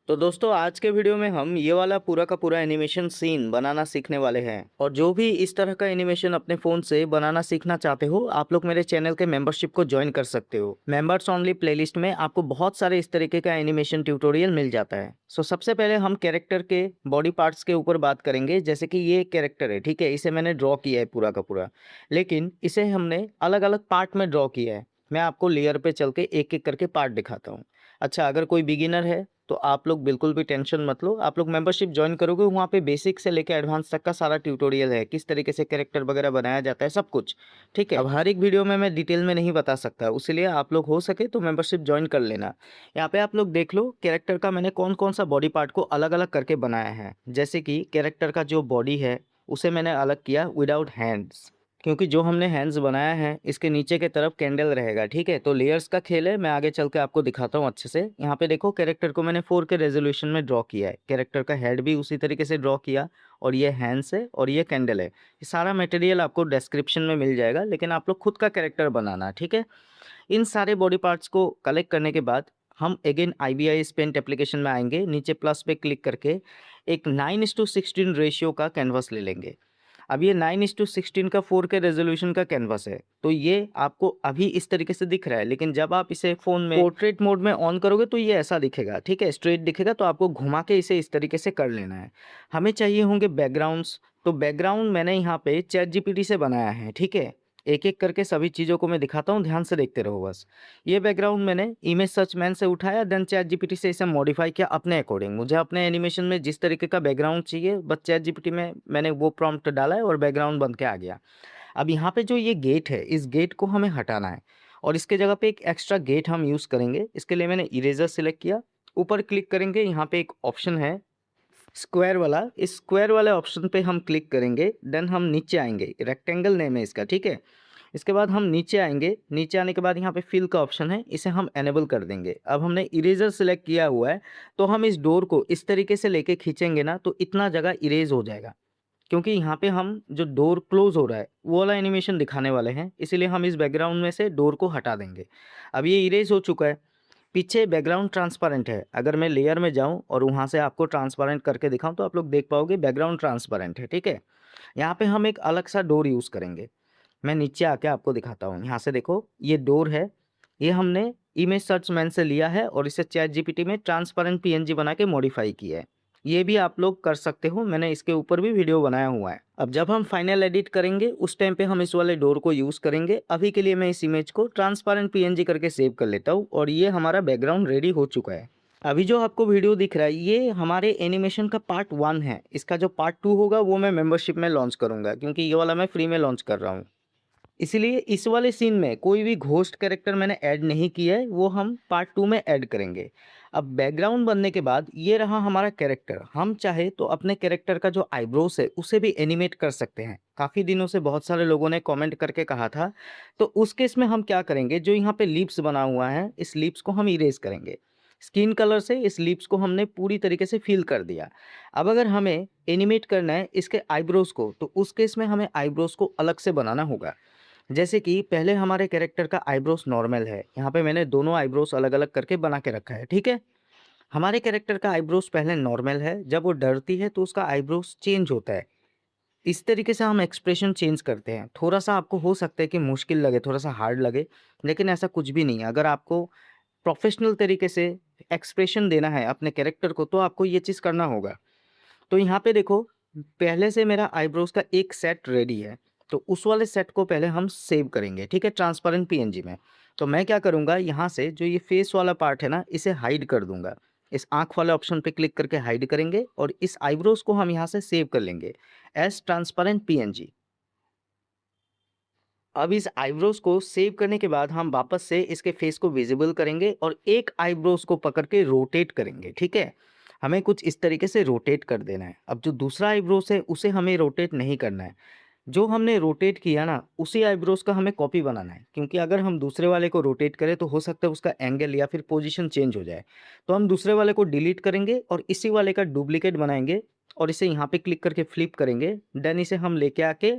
तो दोस्तों आज के वीडियो में हम ये वाला पूरा का पूरा एनिमेशन सीन बनाना सीखने वाले हैं। और जो भी इस तरह का एनिमेशन अपने फ़ोन से बनाना सीखना चाहते हो, आप लोग मेरे चैनल के मेंबरशिप को ज्वाइन कर सकते हो। मेंबर्स ओनली प्लेलिस्ट में आपको बहुत सारे इस तरीके का एनिमेशन ट्यूटोरियल मिल जाता है। सो सबसे पहले हम कैरेक्टर के बॉडी पार्ट्स के ऊपर बात करेंगे। जैसे कि ये कैरेक्टर है, ठीक है, इसे मैंने ड्रॉ किया है पूरा का पूरा, लेकिन इसे हमने अलग अलग पार्ट में ड्रॉ किया है। मैं आपको लेयर पे चल के एक एक करके पार्ट दिखाता हूँ। अच्छा, अगर कोई बिगिनर है तो आप लोग बिल्कुल भी टेंशन मत लो। आप लोग मेंबरशिप जॉइन करोगे, वहाँ पे बेसिक से लेके एडवांस तक का सारा ट्यूटोरियल है, किस तरीके से कैरेक्टर वगैरह बनाया जाता है, सब कुछ। ठीक है, अब हर एक वीडियो में मैं डिटेल में नहीं बता सकता, इसलिए आप लोग हो सके तो मेंबरशिप जॉइन कर लेना। यहाँ पे आप लोग देख लो कैरेक्टर का मैंने कौन कौन सा बॉडी पार्ट को अलग अलग करके बनाया है। जैसे कि कैरेक्टर का जो बॉडी है उसे मैंने अलग किया विदाउट हैंड्स, क्योंकि जो हमने हैंड्स बनाया है इसके नीचे के तरफ कैंडल रहेगा। ठीक है, तो लेयर्स का खेल है, मैं आगे चल के आपको दिखाता हूँ अच्छे से। यहाँ पे देखो कैरेक्टर को मैंने 4 के रेजोल्यूशन में ड्रॉ किया है। कैरेक्टर का हेड भी उसी तरीके से ड्रॉ किया, और ये हैंड्स है और ये कैंडल है। ये सारा मटेरियल आपको डिस्क्रिप्शन में मिल जाएगा, लेकिन आप लोग खुद का कैरेक्टर बनाना। ठीक है, इन सारे बॉडी पार्ट्स को कलेक्ट करने के बाद हम अगेन IBIS पेंट एप्लीकेशन में आएंगे। नीचे प्लस पे क्लिक करके एक 9:16 रेशियो का कैनवास ले लेंगे। अब ये 9:16 का 4 के रेजोल्यूशन का कैनवास है, तो ये आपको अभी इस तरीके से दिख रहा है, लेकिन जब आप इसे फ़ोन में पोर्ट्रेट मोड में ऑन करोगे तो ये ऐसा दिखेगा। ठीक है, स्ट्रेट दिखेगा, तो आपको घुमा के इसे इस तरीके से कर लेना है। हमें चाहिए होंगे बैकग्राउंड्स, तो बैकग्राउंड मैंने यहाँ पे चैट जीपीटी से बनाया है। ठीक है, एक एक करके सभी चीज़ों को मैं दिखाता हूँ, ध्यान से देखते रहो बस। ये बैकग्राउंड मैंने इमेज सर्च मैन से उठाया, देन चैट जीपीटी से इसे मॉडिफाई किया अपने अकॉर्डिंग। मुझे अपने एनिमेशन में जिस तरीके का बैकग्राउंड चाहिए, बस चैट जीपीटी में मैंने वो प्रॉम्प्ट डाला है और बैकग्राउंड बन के आ गया। अब यहाँ पे जो ये गेट है, इस गेट को हमें हटाना है, और इसके जगह पे एक एक्स्ट्रा गेट हम यूज़ करेंगे। इसके लिए मैंने इरेजर सेलेक्ट किया, ऊपर क्लिक करेंगे, यहाँ पे एक ऑप्शन है स्क्वायर वाला, इस स्क्वायर वाले ऑप्शन पे हम क्लिक करेंगे। देन हम नीचे आएंगे, रेक्टेंगल नेम है इसका। ठीक है, इसके बाद हम नीचे आएंगे, नीचे आने के बाद यहाँ पे फिल का ऑप्शन है, इसे हम एनेबल कर देंगे। अब हमने इरेजर सेलेक्ट किया हुआ है, तो हम इस डोर को इस तरीके से लेके खींचेंगे ना, तो इतना जगह इरेज हो जाएगा। क्योंकि यहाँ पे हम जो डोर क्लोज हो रहा है वो वाला एनिमेशन दिखाने वाले हैं, इसीलिए हम इस बैकग्राउंड में से डोर को हटा देंगे। अब ये इरेज हो चुका है। पीछे बैकग्राउंड ट्रांसपेरेंट है, अगर मैं लेयर में जाऊँ और वहाँ से आपको ट्रांसपेरेंट करके दिखाऊँ तो आप लोग देख पाओगे बैकग्राउंड ट्रांसपेरेंट है। ठीक है, यहाँ पे हम एक अलग सा डोर यूज़ करेंगे। मैं नीचे आके आपको दिखाता हूँ। यहाँ से देखो ये डोर है, ये हमने इमेज सर्च मैन से लिया है और इसे चैट जीपीटी में ट्रांसपेरेंट पीएनजी बना के मॉडिफाई किया है। ये भी आप लोग कर सकते हो, मैंने इसके ऊपर भी वीडियो बनाया हुआ है। अब जब हम फाइनल एडिट करेंगे उस टाइम पे हम इस वाले डोर को यूज़ करेंगे। अभी के लिए मैं इस इमेज को ट्रांसपेरेंट पीएनजी करके सेव कर लेता हूँ, और ये हमारा बैकग्राउंड रेडी हो चुका है। अभी जो आपको वीडियो दिख रहा है ये हमारे एनिमेशन का पार्ट 1 है। इसका जो पार्ट 2 होगा वो मैं मेंबरशिप में लॉन्च करूँगा, क्योंकि ये वाला मैं फ्री में लॉन्च कर रहा हूँ। इसीलिए इस वाले सीन में कोई भी घोस्ट कैरेक्टर मैंने ऐड नहीं किया है, वो हम पार्ट 2 में ऐड करेंगे। अब बैकग्राउंड बनने के बाद ये रहा हमारा कैरेक्टर। हम चाहे तो अपने कैरेक्टर का जो आईब्रोस है उसे भी एनिमेट कर सकते हैं। काफ़ी दिनों से बहुत सारे लोगों ने कमेंट करके कहा था, तो उस केस में हम क्या करेंगे, जो यहाँ पे लिप्स बना हुआ है इस लिप्स को हम इरेज करेंगे। स्किन कलर से इस लिप्स को हमने पूरी तरीके से फिल कर दिया। अब अगर हमें एनिमेट करना है इसके आईब्रोज को, तो उस केस में हमें आईब्रोज को अलग से बनाना होगा। जैसे कि पहले हमारे कैरेक्टर का आईब्रोस नॉर्मल है, यहाँ पे मैंने दोनों आईब्रोस अलग अलग करके बना के रखा है। ठीक है, हमारे कैरेक्टर का आईब्रोस पहले नॉर्मल है, जब वो डरती है तो उसका आईब्रोस चेंज होता है। इस तरीके से हम एक्सप्रेशन चेंज करते हैं। थोड़ा सा आपको हो सकता है कि मुश्किल लगे, थोड़ा सा हार्ड लगे, लेकिन ऐसा कुछ भी नहीं है। अगर आपको प्रोफेशनल तरीके से एक्सप्रेशन देना है अपने कैरेक्टर को, तो आपको ये चीज़ करना होगा। तो यहाँ पे देखो, पहले से मेरा आईब्रोज का एक सेट रेडी है, तो उस वाले सेट को पहले हम सेव करेंगे। ठीक है, ट्रांसपेरेंट पीएनजी में। तो मैं क्या करूँगा, यहाँ से जो ये फेस वाला पार्ट है ना, इसे हाइड कर दूंगा। इस आँख वाले ऑप्शन पे क्लिक करके हाइड करेंगे, और इस आईब्रोज को हम यहाँ से सेव कर लेंगे एज ट्रांसपेरेंट पीएनजी। अब इस आईब्रोज को सेव करने के बाद हम वापस से इसके फेस को विजिबल करेंगे और एक आईब्रोज को पकड़ के रोटेट करेंगे। ठीक है, हमें कुछ इस तरीके से रोटेट कर देना है। अब जो दूसरा आईब्रोज है उसे हमें रोटेट नहीं करना है। जो हमने रोटेट किया ना, उसी आईब्रोज का हमें कॉपी बनाना है, क्योंकि अगर हम दूसरे वाले को रोटेट करें तो हो सकता है उसका एंगल या फिर पोजीशन चेंज हो जाए। तो हम दूसरे वाले को डिलीट करेंगे और इसी वाले का डुप्लीकेट बनाएंगे, और इसे यहाँ पे क्लिक करके फ्लिप करेंगे। देन इसे हम लेके आके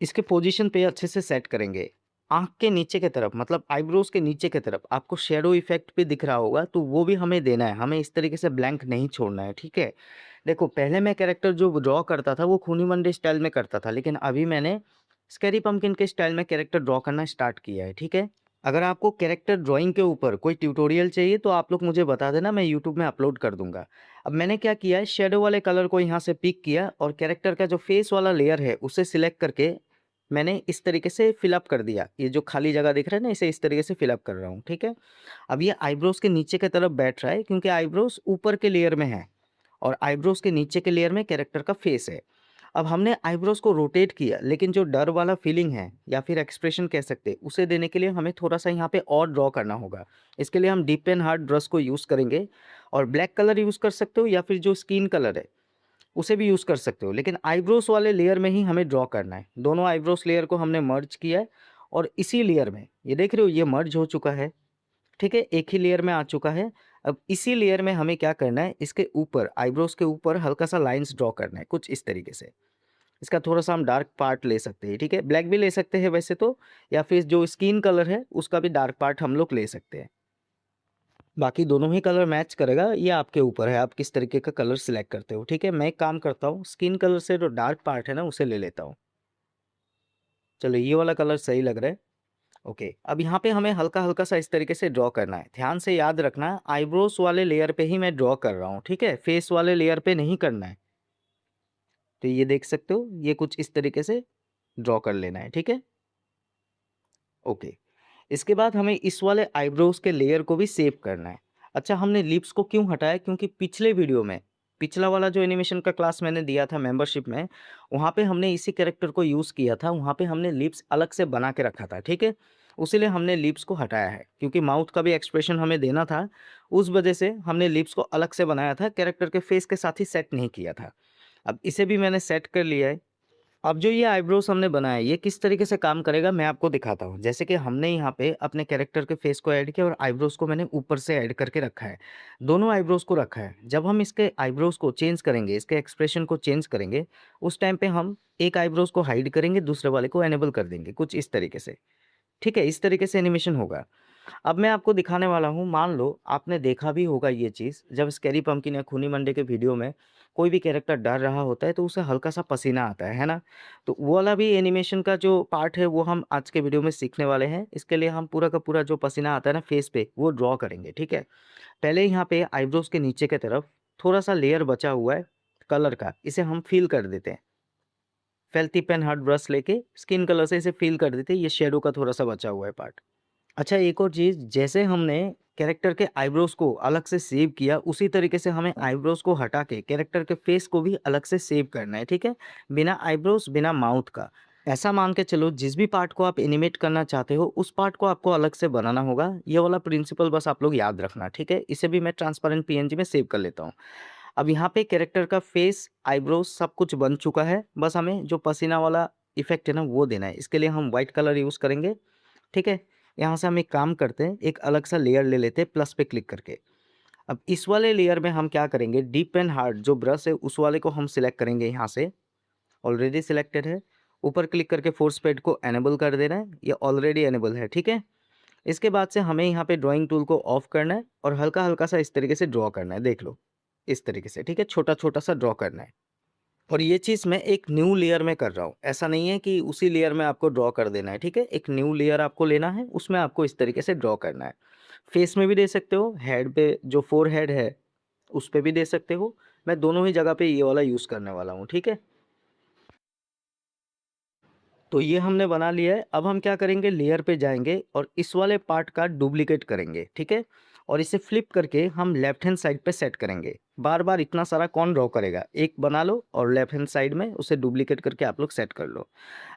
इसके पोजीशन पे अच्छे से सेट करेंगे। आँख के नीचे की तरफ मतलब आईब्रोज़ के नीचे की तरफ आपको शैडो इफ़ेक्ट भी दिख रहा होगा, तो वो भी हमें देना है, हमें इस तरीके से ब्लैंक नहीं छोड़ना है, ठीक है? देखो पहले मैं कैरेक्टर जो ड्रॉ करता था वो खूनी मंडी स्टाइल में करता था, लेकिन अभी मैंने स्कैरी पम्पकिन के स्टाइल में कैरेक्टर ड्रॉ करना स्टार्ट किया है, ठीक है? अगर आपको कैरेक्टर ड्राइंग के ऊपर कोई ट्यूटोरियल चाहिए तो आप लोग मुझे बता देना, मैं यूट्यूब में अपलोड कर दूँगा। अब मैंने क्या किया है, शैडो वाले कलर को यहाँ से पिक किया और कैरेक्टर का जो फेस वाला लेयर है उसे सिलेक्ट करके मैंने इस तरीके से फिल अप कर दिया। ये जो खाली जगह दिख रहा है ना, इसे इस तरीके से फिल अप कर रहा हूँ, ठीक है? अब ये आईब्रोज़ के नीचे की तरफ बैठ रहा है क्योंकि आईब्रोज़ ऊपर के लेयर में है और आईब्रोज़ के नीचे के लेयर में कैरेक्टर का फेस है। अब हमने आईब्रोज़ को रोटेट किया, लेकिन जो डर वाला फीलिंग है या फिर एक्सप्रेशन कह सकते हैं, उसे देने के लिए हमें थोड़ा-सा यहाँ पे और ड्रॉ करना होगा। इसके लिए हम डीप एंड हार्ड ब्रश को यूज़ करेंगे और ब्लैक कलर यूज़ कर सकते हो या फिर जो स्किन कलर है, उसे भी यूज़ कर सकते हो। लेकिन आईब्रोज़ वाले लेयर में ही हमें ड्रॉ करना है। दोनों आईब्रोज़ लेयर को हमने मर्ज किया है और इसी लेयर में, ये देख रहे हो ये मर्ज हो चुका है, ठीक है? एक ही लेयर में आ चुका है। अब इसी लेयर में हमें क्या करना है, इसके ऊपर आईब्रोज़ के ऊपर हल्का-सा लाइन्स ड्रॉ करना है, कुछ इस तरीके से। इसका थोड़ा-सा हम डार्क पार्ट ले सकते हैं, ठीक है? ब्लैक भी ले सकते हैं वैसे तो, या फिर जो स्किन कलर है उसका भी डार्क पार्ट हम लोग ले सकते हैं। बाकी दोनों ही कलर मैच करेगा, ये आपके ऊपर है, आप किस तरीके का कलर सिलेक्ट करते हो, ठीक है? मैं एक काम करता हूँ, स्किन कलर से जो डार्क पार्ट है ना उसे ले लेता हूँ। चलो ये वाला कलर सही लग रहा है। ओके, अब यहाँ पे हमें हल्का-हल्का सा इस तरीके से ड्रॉ करना है। ध्यान से याद रखना, आईब्रोज़ वाले लेयर पे ही मैं ड्रॉ कर रहा हूँ, ठीक है? फेस वाले लेयर पे नहीं करना है। तो ये देख सकते हो, ये कुछ इस तरीके से ड्रॉ कर लेना है, ठीक है? ओके। इसके बाद हमें इस वाले आईब्रोज़ के लेयर को भी सेव करना है। अच्छा, हमने लिप्स को क्यों हटाया? क्योंकि पिछले वीडियो में, पिछला वाला जो एनिमेशन का क्लास मैंने दिया था मेंबरशिप में, वहाँ पे हमने इसी कैरेक्टर को यूज़ किया था, वहाँ पे हमने लिप्स अलग से बना के रखा था, ठीक है? उसीलिए हमने लिप्स को हटाया है, क्योंकि माउथ का भी एक्सप्रेशन हमें देना था, उस वजह से हमने लिप्स को अलग से बनाया था, कैरेक्टर के फेस के साथ ही सेट नहीं किया था। अब इसे भी मैंने सेट कर लिया है। अब जो ये आईब्रोज़ हमने बनाया है, ये किस तरीके से काम करेगा मैं आपको दिखाता हूँ। जैसे कि हमने यहाँ पे अपने कैरेक्टर के फेस को ऐड किया और आईब्रोज़ को मैंने ऊपर से ऐड करके रखा है। दोनों आईब्रोज़ को रखा है। जब हम इसके आईब्रोज़ को चेंज करेंगे, इसके एक्सप्रेशन को चेंज करेंगे, उस टाइम पे हम एक आईब्रोज़ को हाइड करेंगे, दूसरे वाले को इनेबल कर देंगे, कुछ इस तरीके से। ठीक है? इस तरीके से एनिमेशन होगा। अब मैं आपको दिखाने वाला हूँ, मान लो आपने देखा भी होगा ये चीज़, जब स्कैरी पम्पकिन या खूनी मंडे के वीडियो में कोई भी कैरेक्टर डर रहा होता है तो उसे हल्का-सा पसीना आता है ना? तो वो वाला भी एनिमेशन का जो पार्ट है वो हम आज के वीडियो में सीखने वाले हैं। इसके लिए हम पूरा का पूरा जो पसीना आता है ना फेस पे, वो ड्रॉ करेंगे, ठीक है? पहले यहाँ पे आईब्रोज़ के नीचे की तरफ थोड़ा-सा लेयर बचा हुआ है कलर का, इसे हम फिल कर देते हैं। फेल्टी पेन हार्ड ब्रश लेके स्किन कलर से इसे फिल कर देते हैं, ये शैडो का थोड़ा-सा बचा हुआ है पार्ट। अच्छा, एक और चीज़, जैसे हमने कैरेक्टर के आईब्रोज़ को अलग से सेव किया, उसी तरीके से हमें आईब्रोज़ को हटा के कैरेक्टर के फेस को भी अलग से सेव करना है, ठीक है? बिना आईब्रोज़, बिना माउथ का। ऐसा मान के चलो, जिस भी पार्ट को आप एनिमेट करना चाहते हो, उस पार्ट को आपको अलग से बनाना होगा। ये वाला प्रिंसिपल बस आप लोग याद रखना, ठीक है? इसे भी मैं ट्रांसपेरेंट पीएनजी में सेव कर लेता हूँ। अब यहाँ पे कैरेक्टर का फेस, आईब्रोज़ सब कुछ बन चुका है, बस हमें जो पसीना वाला इफ़ेक्ट है ना, वो देना है। इसके लिए हम व्हाइट कलर यूज़ करेंगे, ठीक है? यहाँ से हम एक काम करते हैं, एक अलग सा लेयर ले लेते हैं प्लस पे क्लिक करके। अब इस वाले लेयर में हम क्या करेंगे, डीप एंड हार्ड जो ब्रश है उस वाले को हम सिलेक्ट करेंगे यहाँ से, ऑलरेडी सिलेक्टेड है। ऊपर क्लिक करके फोर्स पेड को एनेबल कर देना है, ये ऑलरेडी एनेबल है, ठीक है? इसके बाद से हमें यहाँ पे ड्राइंग टूल को ऑफ करना है और हल्का-हल्का सा इस तरीके से ड्रॉ करना है, देख लो। इस तरीके से, ठीक है? छोटा-छोटा सा ड्रॉ करना है। और ये चीज़ मैं एक न्यू लेयर में कर रहा हूँ। ऐसा नहीं है कि उसी लेयर में आपको ड्रॉ कर देना है, ठीक है? एक न्यू लेयर आपको लेना है, उसमें आपको इस तरीके से ड्रॉ करना है। फेस में भी दे सकते हो, हेड पे जो फ़ोरहेड है, उस पे भी दे सकते हो। मैं दोनों ही जगह पे ये वाला यूज़ करने वाला हूँ, ठीक है? तो ये हमने बना लिया है। अब हम क्या करेंगे, लेयर पे जाएँगे और इस वाले पार्ट का डुप्लीकेट करेंगे, ठीक है? और इसे फ्लिप करके हम लेफ्ट हैंड साइड पे सेट करेंगे। बार-बार इतना सारा कौन ड्रॉ करेगा? एक बना लो और लेफ्ट हैंड साइड में उसे डुप्लीकेट करके आप लोग सेट कर लो।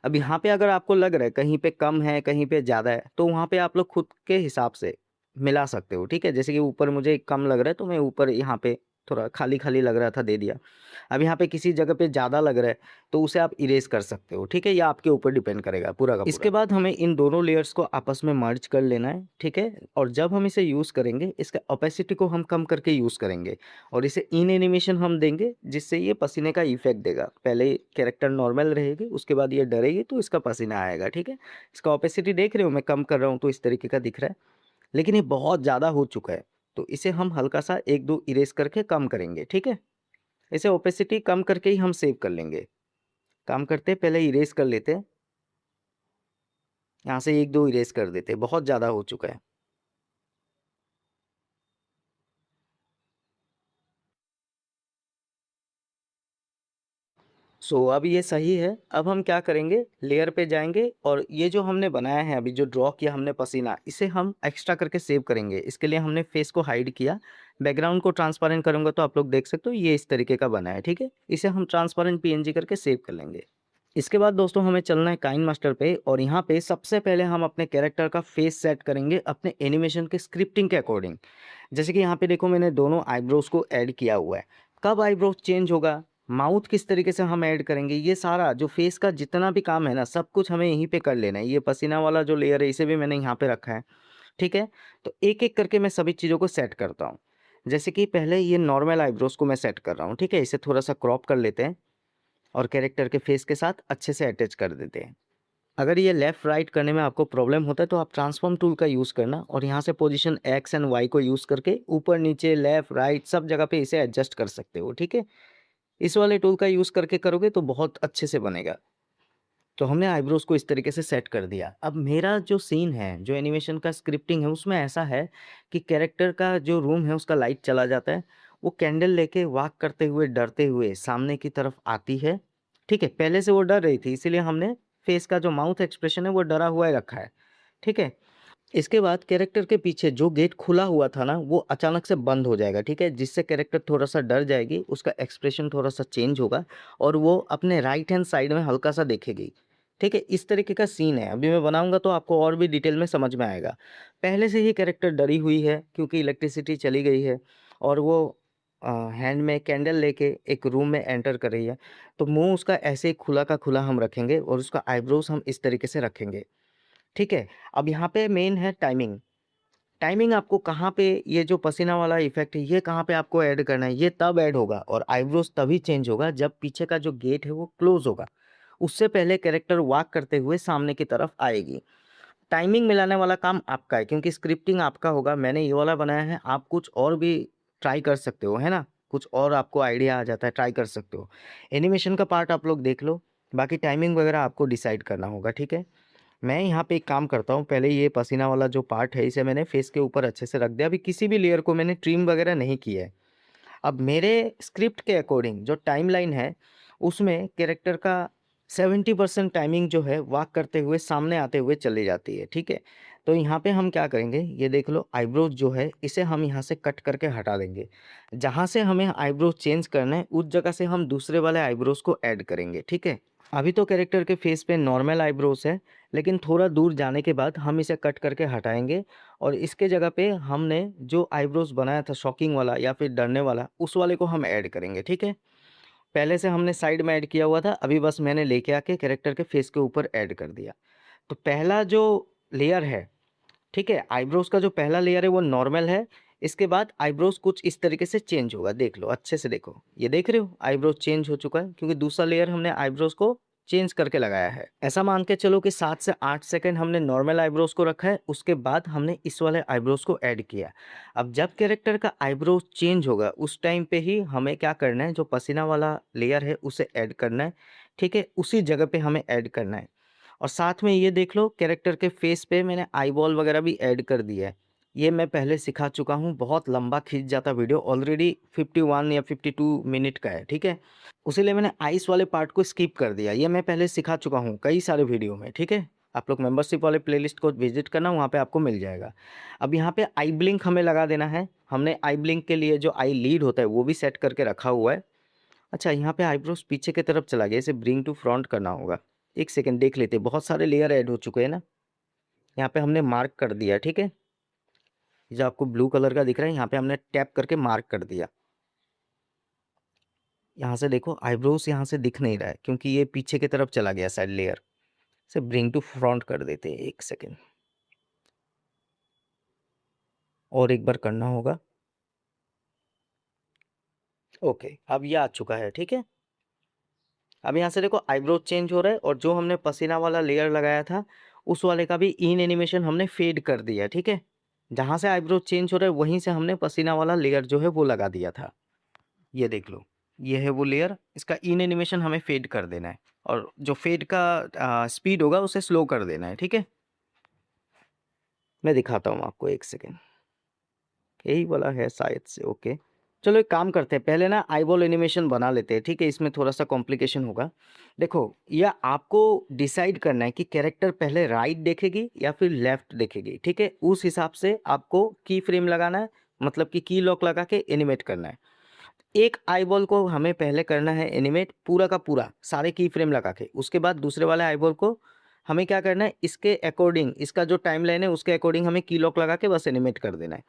अब यहाँ पे अगर आपको लग रहा है कहीं पे कम है, कहीं पे ज़्यादा है, तो वहाँ पे आप लोग खुद के हिसाब से मिला सकते हो, ठीक है? जैसे कि ऊपर मुझे कम लग रहा है तो मैं ऊपर यहाँ पे थोड़ा खाली-खाली लग रहा था, दे दिया। अब यहाँ पे किसी जगह पे ज़्यादा लग रहा है, तो उसे आप इरेज़ कर सकते हो, ठीक है? या आपके ऊपर डिपेंड करेगा पूरा का पूरा। इसके बाद हमें इन दोनों लेयर्स को आपस में मर्ज कर लेना है, ठीक है? और जब हम इसे यूज़ करेंगे, इसका ओपेसिटी को हम कम करके यूज़ करेंगे और इसे इन एनिमेशन हम देंगे, जिससे ये पसीने का इफ़ेक्ट देगा। पहले कैरेक्टर नॉर्मल रहेगी, उसके बाद ये डरेगी तो इसका पसीना आएगा, ठीक है? इसका ओपेसिटी देख रहे हो मैं कम कर रहा हूँ, तो इस तरीके का दिख रहा है। लेकिन ये बहुत ज़्यादा हो चुका है, तो इसे हम हल्का-सा 1-2 इरेज़ करके कम करेंगे, ठीक है? इसे ओपेसिटी कम करके ही हम सेव कर लेंगे। काम करते हैं, पहले इरेज़ कर लेते हैं। यहाँ से 1-2 इरेज़ कर देते हैं, बहुत ज़्यादा हो चुका है। अब ये सही है। अब हम क्या करेंगे, लेयर पे जाएँगे और ये जो हमने बनाया है अभी, जो ड्रॉ किया हमने पसीना, इसे हम एक्स्ट्रा करके सेव करेंगे। इसके लिए हमने फेस को हाइड किया। बैकग्राउंड को ट्रांसपेरेंट करूँगा तो आप लोग देख सकते हो ये इस तरीके का बना है, ठीक है? इसे हम ट्रांसपेरेंट पीएनजी करके सेव कर लेंगे। इसके बाद दोस्तों हमें चलना है काइन मास्टर पे और यहाँ पे सबसे पहले हम अपने कैरेक्टर का फेस सेट करेंगे अपने एनिमेशन के स्क्रिप्टिंग के अकॉर्डिंग। जैसे कि यहाँ पे देखो, मैंने दोनों आईब्रोज को ऐड किया हुआ है। कब आईब्रोज चेंज होगा, माउथ किस तरीके से हम ऐड करेंगे, ये सारा जो फेस का जितना भी काम है ना, सब कुछ हमें यहीं पे कर लेना है। ये पसीना वाला जो लेयर है इसे भी मैंने यहाँ पे रखा है, ठीक है? तो एक एक करके मैं सभी चीज़ों को सेट करता हूँ। जैसे कि पहले ये नॉर्मल आईब्रोज को मैं सेट कर रहा हूँ, ठीक है? इसे थोड़ा सा क्रॉप कर लेते हैं और कैरेक्टर के फेस के साथ अच्छे से अटैच कर देते हैं। अगर ये लेफ़्ट राइट करने में आपको प्रॉब्लम होता है तो आप ट्रांसफॉर्म टूल का यूज़ करना और यहाँ से पोजीशन एक्स एंड वाई को यूज़ करके ऊपर नीचे लेफ़्ट राइट सब जगह पे इसे एडजस्ट कर सकते हो, ठीक है? इस वाले टूल का यूज़ करके करोगे तो बहुत अच्छे से बनेगा। तो हमने आईब्रोज़ को इस तरीके से सेट कर दिया। अब मेरा जो सीन है, जो एनिमेशन का स्क्रिप्टिंग है, उसमें ऐसा है कि कैरेक्टर का जो रूम है उसका लाइट चला जाता है। वो कैंडल लेके वॉक करते हुए, डरते हुए सामने की तरफ आती है, ठीक है? पहले से वो डर रही थी, इसीलिए हमने फेस का जो माउथ एक्सप्रेशन है वो डरा हुआ ही रखा है, ठीक है? इसके बाद कैरेक्टर के पीछे जो गेट खुला हुआ था ना, वो अचानक से बंद हो जाएगा, ठीक है? जिससे कैरेक्टर थोड़ा-सा डर जाएगी, उसका एक्सप्रेशन थोड़ा-सा चेंज होगा और वो अपने राइट हैंड साइड में हल्का-सा देखेगी, ठीक है? इस तरीके का सीन है। अभी मैं बनाऊँगा तो आपको और भी डिटेल में समझ में आएगा। पहले से ही कैरेक्टर डरी हुई है क्योंकि इलेक्ट्रिसिटी चली गई है और वो हैंड में कैंडल लेके एक रूम में एंटर कर रही है, तो मुँह उसका ऐसे ही खुला का खुला हम रखेंगे और उसका आईब्रोज़ हम इस तरीके से रखेंगे। ठीक है? अब यहाँ पे मेन है टाइमिंग। टाइमिंग आपको कहाँ पे, ये जो पसीना वाला इफ़ेक्ट है, ये कहाँ पे आपको ऐड करना है, ये तब ऐड होगा और आईब्रोज़ तभी चेंज होगा जब पीछे का जो गेट है वो क्लोज़ होगा। उससे पहले कैरेक्टर वॉक करते हुए सामने की तरफ आएगी। टाइमिंग मिलाने वाला काम आपका है क्योंकि स्क्रिप्टिंग आपका होगा। मैंने ये वाला बनाया है, आप कुछ और भी ट्राई कर सकते हो, है ना? कुछ और आपको आइडिया आ जाता है, ट्राई कर सकते हो। एनिमेशन का पार्ट आप लोग देख लो, बाकी टाइमिंग वगैरह आपको डिसाइड करना होगा, ठीक है? मैं यहाँ पे एक काम करता हूँ, पहले ये पसीना वाला जो पार्ट है इसे मैंने फेस के ऊपर अच्छे से रख दिया। अभी किसी भी लेयर को मैंने ट्रिम वगैरह नहीं किया है। अब मेरे स्क्रिप्ट के अकॉर्डिंग जो टाइमलाइन है, उसमें कैरेक्टर का 70% टाइमिंग जो है वॉक करते हुए सामने आते हुए चली जाती है, ठीक है? तो यहाँ पे हम क्या करेंगे, ये देख लो, आईब्रोज़ जो है इसे हम यहाँ से कट करके हटा देंगे। जहाँ से हमें आईब्रोज़ चेंज करना है उस जगह से हम दूसरे वाले आईब्रोज़ को ऐड करेंगे, ठीक है? अभी तो कैरेक्टर के फेस पे नॉर्मल आईब्रोज़ है, लेकिन थोड़ा दूर जाने के बाद हम इसे कट करके हटाएँगे और इसके जगह पे हमने जो आईब्रोज़ बनाया था शॉकिंग वाला या फिर डरने वाला, उस वाले को हम ऐड करेंगे, ठीक है? पहले से हमने साइड में ऐड किया हुआ था, अभी बस मैंने लेके आके कैरेक्टर के फेस के ऊपर ऐड कर दिया। तो पहला जो लेयर है, ठीक है? आईब्रोज़ का जो पहला लेयर है वो नॉर्मल है, इसके बाद आईब्रोज़ कुछ इस तरीके से चेंज होगा, देख लो, अच्छे से देखो। ये देख रहे हो? आईब्रोज़ चेंज हो चुका है क्योंकि दूसरा लेयर हमने आईब्रोज़ को चेंज करके लगाया है। ऐसा मान के चलो कि 7 से 8 सेकंड हमने नॉर्मल आईब्रोज़ को रखा है, उसके बाद हमने इस वाले आईब्रोज़ को ऐड किया। अब जब कैरेक्टर का आईब्रोज़ चेंज होगा, उस टाइम पे ही हमें क्या करना है, जो पसीना वाला लेयर है उसे ऐड करना है, ठीक है? उसी जगह पे हमें ऐड करना है। और साथ में ये देख लो, कैरेक्टर के फेस पे मैंने आईबॉल वगैरह भी ऐड कर दिया है। ये मैं पहले सिखा चुका हूँ, बहुत लंबा खींच जाता वीडियो, ऑलरेडी 51 या 52 मिनट का है, ठीक है? उसीलिए मैंने आइस वाले पार्ट को स्किप कर दिया। ये मैं पहले सिखा चुका हूँ कई सारे वीडियो में, ठीक है? आप लोग मेंबरशिप वाले प्लेलिस्ट को विजिट करना, वहाँ पे आपको मिल जाएगा। अब यहाँ पे आई ब्लिंक हमें लगा देना है। हमने आई ब्लिंक के लिए जो आई लीड होता है वो भी सेट करके रखा हुआ है। अच्छा, यहाँ पे आईब्रोज पीछे की तरफ चला गया, इसे ब्रिंग टू फ्रंट करना होगा। एक सेकंड देख लेते हैं, बहुत सारे लेयर ऐड हो चुके हैं ना। यहाँ पे हमने मार्क कर दिया, ठीक है? ये जो आपको ब्लू कलर का दिख रहा है, यहाँ पे हमने टैप करके मार्क कर दिया। यहाँ से देखो आईब्रोज यहाँ से दिख नहीं रहा है क्योंकि ये पीछे की तरफ चला गया साइड लेयर से। ब्रिंग टू फ्रंट कर देते हैं, एक सेकेंड और एक बार करना होगा। ओके, अब ये आ चुका है, ठीक है। अब यहाँ से देखो आईब्रो चेंज हो रहा है और जो हमने पसीना वाला लेयर लगाया था उस वाले का भी इन एनिमेशन हमने फेड कर दिया, ठीक है। जहाँ से आईब्रो चेंज हो रहा है वहीं से हमने पसीना वाला लेयर जो है वो लगा दिया था। ये देख लो, ये है वो लेयर, इसका इन एनिमेशन हमें फेड कर देना है और जो फेड का स्पीड होगा उसे स्लो कर देना है, ठीक है। मैं दिखाता हूँ आपको, एक सेकेंड, यही वाला है शायद से। ओके, चलो एक काम करते हैं, पहले ना आईबॉल एनिमेशन बना लेते हैं, ठीक है। इसमें थोड़ा सा कॉम्प्लिकेशन होगा। देखो, यह आपको डिसाइड करना है कि कैरेक्टर पहले राइट देखेगी या फिर लेफ्ट देखेगी, ठीक है। उस हिसाब से आपको की फ्रेम लगाना है, मतलब कि की लॉक लगा के एनिमेट करना है। एक आईबॉल को हमें पहले करना है एनिमेट पूरा का पूरा, सारे की फ्रेम लगा के। उसके बाद दूसरे वाले आईबॉल को हमें क्या करना है, इसके अकॉर्डिंग, इसका जो टाइम लाइन है उसके अकॉर्डिंग हमें की लॉक लगा के बस एनिमेट कर देना है।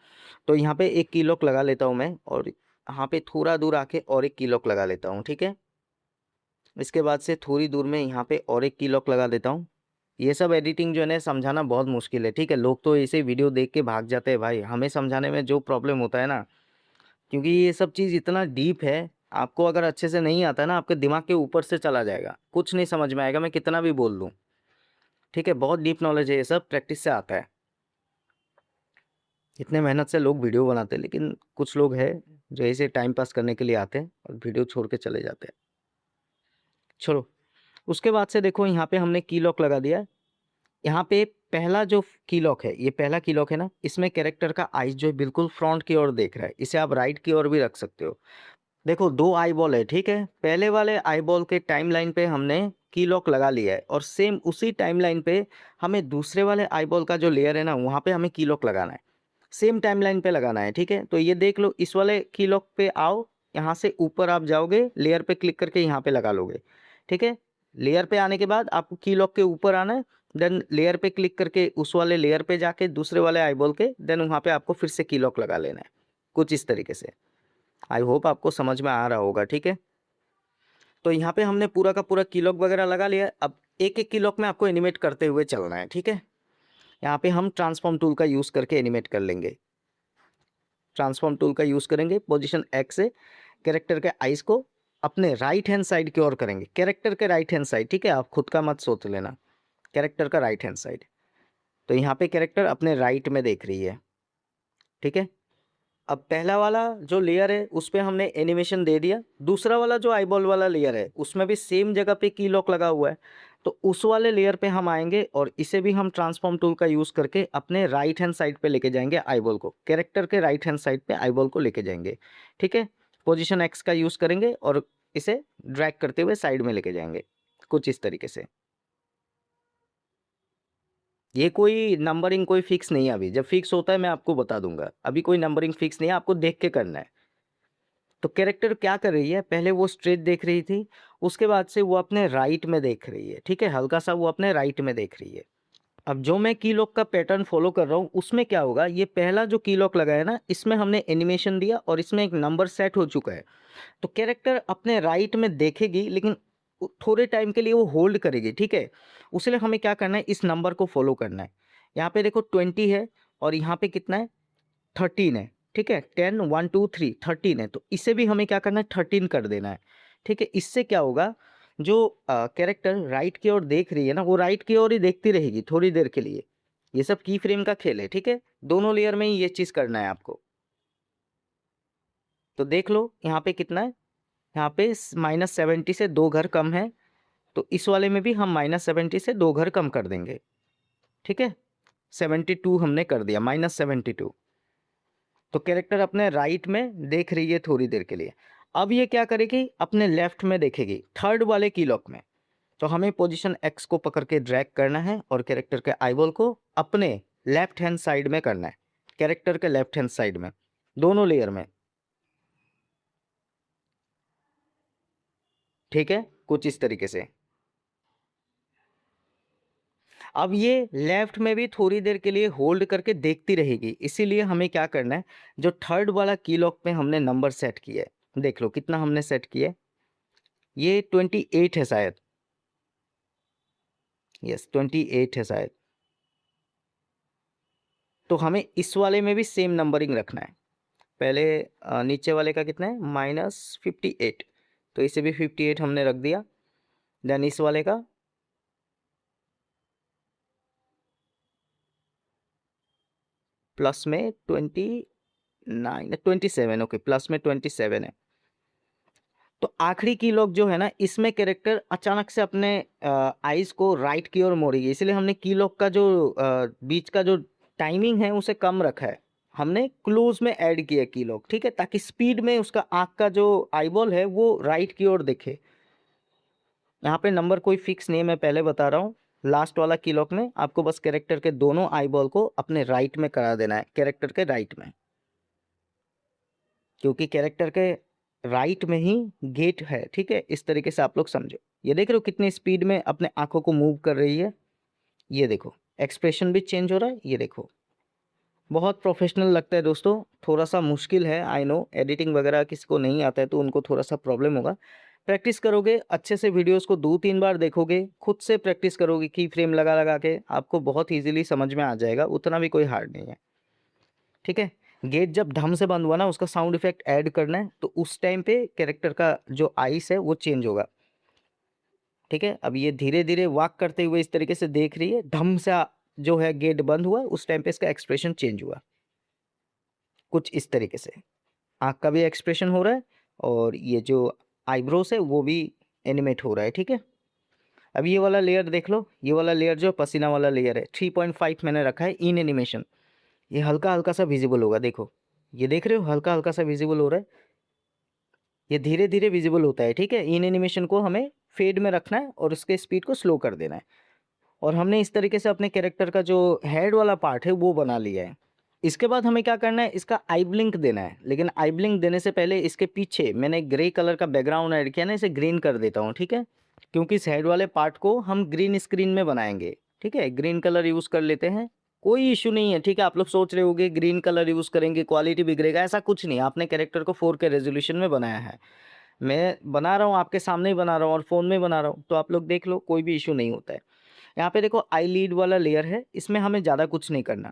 तो यहाँ पे एक की लॉक लगा लेता हूँ मैं और यहाँ पे थोड़ा दूर आके और एक की लॉक लगा लेता हूँ, ठीक है। इसके बाद से थोड़ी दूर में यहाँ पे और एक की लॉक लगा देता हूँ। ये सब एडिटिंग जो है ना समझाना बहुत मुश्किल है, ठीक है। लोग तो ऐसे वीडियो देख के भाग जाते हैं भाई, हमें समझाने में जो प्रॉब्लम होता है ना, क्योंकि ये सब चीज़ इतना डीप है। आपको अगर अच्छे से नहीं आता ना, आपके दिमाग के ऊपर से चला जाएगा, कुछ नहीं समझ में आएगा, मैं कितना भी बोल दूँ, ठीक है। बहुत डीप नॉलेज है, ये सब प्रैक्टिस से आता है। इतने मेहनत से लोग वीडियो बनाते हैं, लेकिन कुछ लोग हैं जो ऐसे टाइम पास करने के लिए आते हैं और वीडियो छोड़ के चले जाते हैं। चलो, उसके बाद से देखो यहाँ पे हमने की लॉक लगा दिया है। यहाँ पे पहला जो की लॉक है, ये पहला की लॉक है ना, इसमें कैरेक्टर का आइज जो है बिल्कुल फ्रंट की ओर देख रहा है। इसे आप राइट की ओर भी रख सकते हो। देखो, दो आई बॉल है, ठीक है। पहले वाले आई बॉल के टाइमलाइन पे हमने की लॉक लगा लिया है और सेम उसी टाइमलाइन पे हमें दूसरे वाले आई बॉल का जो लेयर है ना, वहाँ पे हमें की लॉक लगाना है। सेम टाइमलाइन पे लगाना है, ठीक है। तो ये देख लो, इस वाले की लॉक पे आओ, यहाँ से ऊपर आप जाओगे, लेयर पे क्लिक करके यहाँ पे लगा लोगे, ठीक है। लेयर पे आने के बाद आपको की लॉक के ऊपर आना है, देन लेयर पे क्लिक करके उस वाले लेयर पे जाके दूसरे वाले आई बॉल के, देन वहाँ पे आपको फिर से की लॉक लगा लेना है, कुछ इस तरीके से। आई होप आपको समझ में आ रहा होगा, ठीक है। तो यहाँ पे हमने पूरा का पूरा की लॉक वगैरह लगा लिया है। अब एक एक की लॉक में आपको एनिमेट करते हुए चलना है, ठीक है। यहाँ पे हम ट्रांसफॉर्म टूल का यूज़ करके एनिमेट कर लेंगे। ट्रांसफॉर्म टूल का यूज़ करेंगे, पोजीशन एक्स से कैरेक्टर के आइज को अपने राइट हैंड साइड की ओर करेंगे, कैरेक्टर के राइट हैंड साइड, ठीक है। आप खुद का मत सोच लेना, कैरेक्टर का राइट हैंड साइड। तो यहाँ पे कैरेक्टर अपने राइट में देख रही है, ठीक है। अब पहला वाला जो लेयर है उस पर हमने एनिमेशन दे दिया। दूसरा वाला जो आईबॉल वाला लेयर है उसमें भी सेम जगह पे की लॉक लगा हुआ है। तो उस वाले लेयर पे हम आएंगे और इसे भी हम ट्रांसफॉर्म टूल का यूज़ करके अपने राइट हैंड साइड पे लेके जाएंगे आईबॉल को, कैरेक्टर के राइट हैंड साइड पे आईबॉल को लेके जाएंगे, ठीक है। पोजीशन एक्स का यूज़ करेंगे और इसे ड्रैग करते हुए साइड में लेके जाएंगे, कुछ इस तरीके से। ये कोई नंबरिंग कोई फिक्स नहीं है, अभी जब फिक्स होता है मैं आपको बता दूंगा। अभी कोई नंबरिंग फिक्स नहीं है, आपको देख के करना है। तो कैरेक्टर क्या कर रही है, पहले वो स्ट्रेट देख रही थी, उसके बाद से वो अपने राइट में देख रही है, ठीक है। हल्का सा वो अपने राइट में देख रही है। अब जो मैं की लॉक का पैटर्न फॉलो कर रहा हूँ उसमें क्या होगा, ये पहला जो की लॉक लगा है ना, इसमें हमने एनिमेशन दिया और इसमें एक नंबर सेट हो चुका है। तो कैरेक्टर अपने राइट में देखेगी, लेकिन थोड़े टाइम के लिए वो होल्ड करेगी, ठीक है। उसके लिए हमें क्या करना है, इस नंबर को फॉलो करना है। यहाँ पे देखो 20 है और यहाँ पे कितना है, 13 है, ठीक है। 10 1 2 3 13 है, तो इसे भी हमें क्या करना है, 13 कर देना है, ठीक है। इससे क्या होगा, जो कैरेक्टर राइट की ओर देख रही है ना, वो राइट की ओर ही देखती रहेगी थोड़ी देर के लिए। ये सब की फ्रेम का खेल है, ठीक है। दोनों लेयर में ही ये चीज़ करना है आपको। तो देख लो यहाँ पे कितना है, यहाँ पे -70 से 2 घर कम है। तो इस वाले में भी हम -70 से 2 घर कम कर देंगे, ठीक है। 72 हमने कर दिया, -72। तो कैरेक्टर अपने राइट में देख रही है थोड़ी देर के लिए। अब ये क्या करेगी, अपने लेफ्ट में देखेगी, थर्ड वाले की लॉक में। तो हमें पोजीशन एक्स को पकड़ के ड्रैग करना है और कैरेक्टर के आईबॉल को अपने लेफ्ट हैंड साइड में करना है, कैरेक्टर के लेफ्ट हैंड साइड में, दोनों लेयर में, ठीक है, कुछ इस तरीके से। अब ये लेफ्ट में भी थोड़ी देर के लिए होल्ड करके देखती रहेगी, इसीलिए हमें क्या करना है, जो थर्ड वाला की लॉक पे हमने नंबर सेट किया है, देख लो कितना हमने सेट किया है, ये 28 है शायद। यस 28 है शायद। तो हमें इस वाले में भी सेम नंबरिंग रखना है। पहले नीचे वाले का कितना है -58, तो इसे भी 58 हमने रख दिया। देन इस वाले का प्लस में 29 27, ओके प्लस में 27 है। तो आखिरी की लॉक जो है ना, इसमें कैरेक्टर अचानक से अपने आइज को राइट की ओर मोड़ेगी, इसलिए हमने की लॉक का जो बीच का जो टाइमिंग है उसे कम रखा है। हमने क्लोज में ऐड किया की लॉक, ठीक है, ताकि स्पीड में उसका आँख का जो आईबॉल है वो राइट की ओर दिखे। यहाँ पे नंबर कोई फिक्स नहीं है, मैं पहले बता रहा हूँ। लास्ट वाला की लॉक में आपको बस कैरेक्टर के दोनों आईबॉल को अपने राइट में करा देना है, कैरेक्टर के राइट में, क्योंकि कैरेक्टर के राइट में ही गेट है, ठीक है। इस तरीके से आप लोग समझो। ये देख रहे हो कितनी स्पीड में अपने आंखों को मूव कर रही है। ये देखो एक्सप्रेशन भी चेंज हो रहा है, ये देखो बहुत प्रोफेशनल लगता है दोस्तों। थोड़ा सा मुश्किल है, आई नो, एडिटिंग वगैरह किसी को नहीं आता है तो उनको थोड़ा सा प्रॉब्लम होगा। प्रैक्टिस करोगे अच्छे से, वीडियोस को 2-3 बार देखोगे, खुद से प्रैक्टिस करोगे की फ्रेम लगा लगा के, आपको बहुत ईजिली समझ में आ जाएगा, उतना भी कोई हार्ड नहीं है, ठीक है। गेट जब धम से बंद हुआ ना, उसका साउंड इफेक्ट ऐड करना है, तो उस टाइम पे कैरेक्टर का जो आइस है वो चेंज होगा, ठीक है। अब ये धीरे धीरे वॉक करते हुए इस तरीके से देख रही है, धम से जो है गेट बंद हुआ, उस टाइम पे इसका एक्सप्रेशन चेंज हुआ कुछ इस तरीके से। आँख का भी एक्सप्रेशन हो रहा है और ये जो आईब्रोस है वो भी एनिमेट हो रहा है, ठीक है। अब ये वाला लेयर देख लो, ये वाला लेयर जो पसीना वाला लेयर है 3.5 मैंने रखा है इन एनिमेशन। ये हल्का हल्का सा विजिबल होगा, देखो ये देख रहे हो हल्का हल्का सा विजिबल हो रहा है, ये धीरे धीरे विजिबल होता है, ठीक है। इन एनिमेशन को हमें फेड में रखना है और उसके स्पीड को स्लो कर देना है। और हमने इस तरीके से अपने कैरेक्टर का जो हेड वाला पार्ट है वो बना लिया है। इसके बाद हमें क्या करना है, इसका आई ब्लिंक देना है। लेकिन आई ब्लिंक देने से पहले इसके पीछे मैंने ग्रे कलर का बैकग्राउंड ऐड किया ना, इसे ग्रीन कर देता हूँ, ठीक है। क्योंकि इस हेड वाले पार्ट को हम ग्रीन स्क्रीन में बनाएंगे, ठीक है। ग्रीन कलर यूज़ कर लेते हैं, कोई इशू नहीं है, ठीक है। आप लोग सोच रहे होगे ग्रीन कलर यूज़ करेंगे क्वालिटी बिगड़ेगा, ऐसा कुछ नहीं। आपने कैरेक्टर को 4K रेजोल्यूशन में बनाया है, मैं बना रहा हूँ आपके सामने ही बना रहा हूँ और फ़ोन में बना रहा हूँ, तो आप लोग देख लो, कोई भी इशू नहीं होता है। यहाँ पे देखो आई लीड वाला लेयर है, इसमें हमें ज़्यादा कुछ नहीं करना।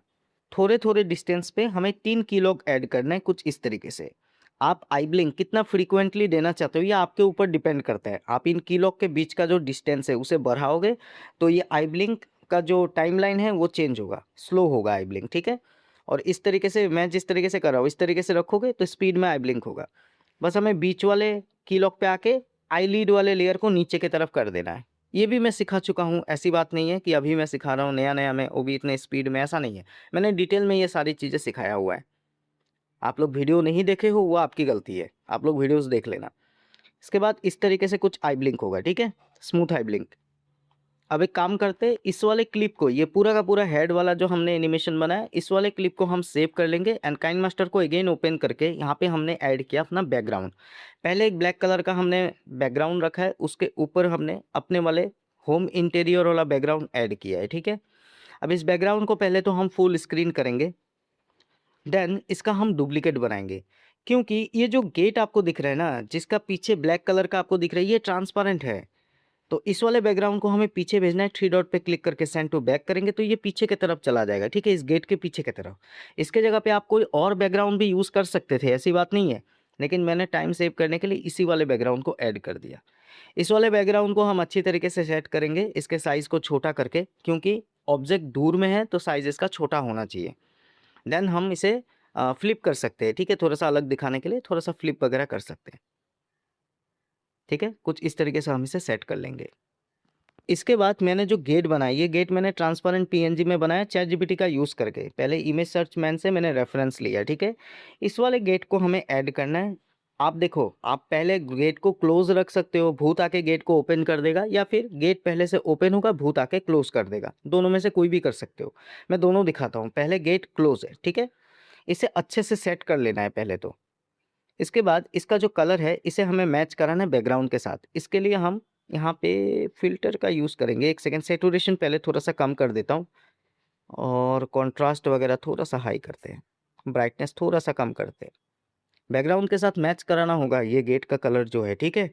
थोड़े थोड़े डिस्टेंस पे हमें 3 कीलॉग ऐड करना है कुछ इस तरीके से। आप आई ब्लिंक कितना फ्रीक्वेंटली देना चाहते हो ये आपके ऊपर डिपेंड करता है। आप इन कीलॉग के बीच का जो डिस्टेंस है उसे बढ़ाओगे तो ये आई ब्लिंक का जो टाइमलाइन है वो चेंज होगा, स्लो होगा आई ब्लिंक, ठीक है। और इस तरीके से मैं जिस तरीके से कर रहा हूँ इस तरीके से रखोगे तो स्पीड में आई ब्लिंक होगा। बस हमें बीच वाले कीलॉग पे आके आई लीड वाले लेयर को नीचे की तरफ कर देना है। ये भी मैं सिखा चुका हूँ, ऐसी बात नहीं है कि अभी मैं सिखा रहा हूँ नया नया में, वो भी इतने स्पीड में, ऐसा नहीं है। मैंने डिटेल में ये सारी चीज़ें सिखाया हुआ है। आप लोग वीडियो नहीं देखे हो वो आपकी गलती है, आप लोग वीडियोस देख लेना। इसके बाद इस तरीके से कुछ आई ब्लिंक होगा, ठीक है, स्मूथ आई ब्लिंक। अब एक काम करते हैं, इस वाले क्लिप को, ये पूरा का पूरा हेड वाला जो हमने एनिमेशन बनाया, इस वाले क्लिप को हम सेव कर लेंगे एंड काइन मास्टर को अगेन ओपन करके यहाँ पे हमने ऐड किया अपना बैकग्राउंड। पहले एक ब्लैक कलर का हमने बैकग्राउंड रखा है, उसके ऊपर हमने अपने वाले होम इंटीरियर वाला बैकग्राउंड ऐड किया है, ठीक है। अब इस बैकग्राउंड को पहले तो हम फुल स्क्रीन करेंगे, देन इसका हम डुप्लीकेट बनाएंगे। क्योंकि ये जो गेट आपको दिख रहा है ना, जिसका पीछे ब्लैक कलर का आपको दिख रहा है, ये ट्रांसपेरेंट है। तो इस वाले बैकग्राउंड को हमें पीछे भेजना है, 3 डॉट पे क्लिक करके सेंड टू बैक करेंगे तो ये पीछे की तरफ चला जाएगा, ठीक है, इस गेट के पीछे की तरफ। इसके जगह पे आप कोई और बैकग्राउंड भी यूज़ कर सकते थे, ऐसी बात नहीं है, लेकिन मैंने टाइम सेव करने के लिए इसी वाले बैकग्राउंड को ऐड कर दिया। इस वाले बैकग्राउंड को हम अच्छी तरीके से सेट करेंगे, इसके साइज़ को छोटा करके, क्योंकि ऑब्जेक्ट दूर में है तो साइज़ इसका छोटा होना चाहिए। देन हम इसे फ्लिप कर सकते हैं, ठीक है, थोड़ा सा अलग दिखाने के लिए थोड़ा सा फ्लिप वगैरह कर सकते हैं, ठीक है। कुछ इस तरीके से हम इसे सेट कर लेंगे। इसके बाद मैंने जो गेट बनाई, ये गेट मैंने ट्रांसपेरेंट पीएनजी में बनाया चैट जीपीटी का यूज़ करके। पहले इमेज सर्च मैन से मैंने रेफरेंस लिया, ठीक है। इस वाले गेट को हमें ऐड करना है। आप देखो, आप पहले गेट को क्लोज रख सकते हो, भूत आके गेट को ओपन कर देगा, या फिर गेट पहले से ओपन होगा, भूत आके क्लोज कर देगा, दोनों में से कोई भी कर सकते हो। मैं दोनों दिखाता हूँ। पहले गेट क्लोज है, ठीक है, इसे अच्छे से सेट कर लेना है पहले तो। इसके बाद इसका जो कलर है इसे हमें मैच कराना है बैकग्राउंड के साथ। इसके लिए हम यहाँ पे फ़िल्टर का यूज़ करेंगे। एक सेकंड, सैचुरेशन पहले थोड़ा-सा कम कर देता हूँ और कॉन्ट्रास्ट वगैरह थोड़ा-सा हाई करते हैं, ब्राइटनेस थोड़ा-सा कम करते हैं। बैकग्राउंड के साथ मैच कराना होगा ये गेट का कलर जो है, ठीक है?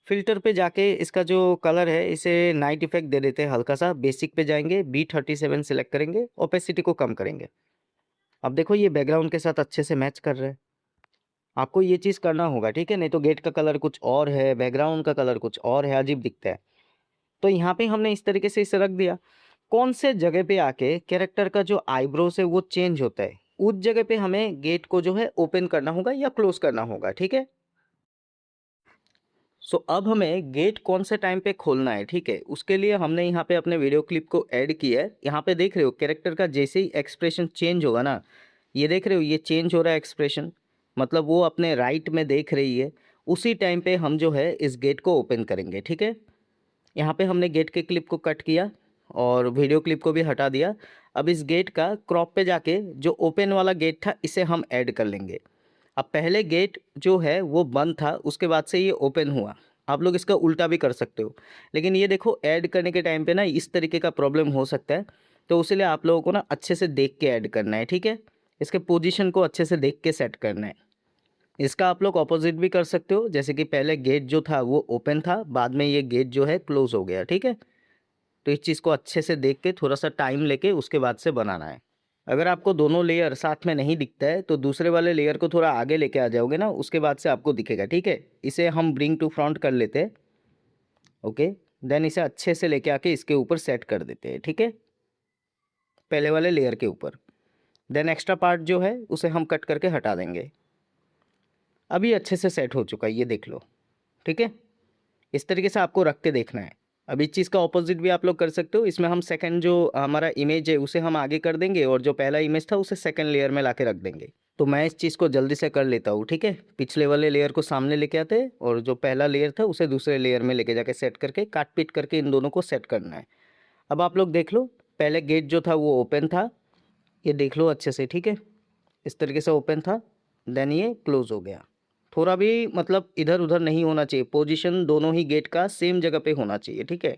फ़िल्टर पे जाके इसका जो कलर है इसे नाइट इफ़ेक्ट दे देते हैं हल्का सा। बेसिक पे जाएँगे, B37 सेलेक्ट करेंगे, ओपेसिटी को कम करेंगे। अब देखो ये बैकग्राउंड के साथ अच्छे से मैच कर रहा है। आपको ये चीज़ करना होगा, ठीक है? नहीं तो गेट का कलर कुछ और है, बैकग्राउंड का कलर कुछ और है, अजीब दिखता है। तो यहाँ पे हमने इस तरीके से इसे रख दिया। कौन से जगह पे आके कैरेक्टर का जो आईब्रोज है वो चेंज होता है, उस जगह पे हमें गेट को जो है ओपन करना होगा या क्लोज़ करना होगा, ठीक है? सो अब हमें गेट कौन से टाइम पे खोलना है, ठीक है? उसके लिए हमने यहाँ पे अपने वीडियो क्लिप को ऐड किया है। यहाँ पे देख रहे हो कैरेक्टर का जैसे ही एक्सप्रेशन चेंज होगा ना, ये देख रहे हो ये चेंज हो रहा है एक्सप्रेशन, मतलब वो अपने राइट में देख रही है। उसी टाइम पे हम जो है इस गेट को ओपन करेंगे, ठीक है? यहाँ पे हमने गेट के क्लिप को कट किया और वीडियो क्लिप को भी हटा दिया। अब इस गेट का क्रॉप पे जाके जो ओपन वाला गेट था इसे हम ऐड कर लेंगे। अब पहले गेट जो है वो बंद था, उसके बाद से ये ओपन हुआ। आप लोग इसका उल्टा भी कर सकते हो, लेकिन ये देखो ऐड करने के टाइम पे ना इस तरीके का प्रॉब्लम हो सकता है, तो उसके आप लोगों को ना अच्छे से देख के ऐड करना है, ठीक है? इसके पोजीशन को अच्छे से देख के सेट करना है। इसका आप लोग ऑपोजिट भी कर सकते हो, जैसे कि पहले गेट जो था वो ओपन था, बाद में ये गेट जो है क्लोज हो गया, ठीक है? तो इस चीज़ को अच्छे से देख के थोड़ा-सा टाइम लेके उसके बाद से बनाना है। अगर आपको दोनों लेयर साथ में नहीं दिखता है, तो दूसरे वाले लेयर को थोड़ा आगे लेके आ जाओगे ना, उसके बाद से आपको दिखेगा, ठीक है? इसे हम ब्रिंग टू फ्रंट कर लेते हैं, ओके? देन इसे अच्छे से लेके आके इसके ऊपर सेट कर देते हैं, ठीक है? पहले वाले लेयर के ऊपर। देन एक्स्ट्रा पार्ट जो है, उसे हम कट करके हटा देंगे। अभी अच्छे से सेट हो चुका है, ये देख लो, ठीक है? इस तरीके से आपको रख के देखना है। अब इस चीज़ का ऑपोजिट भी आप लोग कर सकते हो। इसमें हम सेकंड जो हमारा इमेज है उसे हम आगे कर देंगे और जो पहला इमेज था उसे सेकंड लेयर में लाके रख देंगे। तो मैं इस चीज़ को जल्दी से कर लेता हूँ, ठीक है? पिछले वाले लेयर को सामने लेके आते हैं और जो पहला लेयर था उसे दूसरे लेयर में लेके जाके सेट करके काट-पीट करके इन दोनों को सेट करना है। अब आप लोग देख लो, पहले गेट जो था वो ओपन था, ये देख लो अच्छे से, ठीक है? इस तरीके से ओपन था, देन ये क्लोज़ हो गया। थोड़ा भी मतलब इधर-उधर नहीं होना चाहिए, पोजीशन दोनों ही गेट का सेम जगह पे होना चाहिए, ठीक है?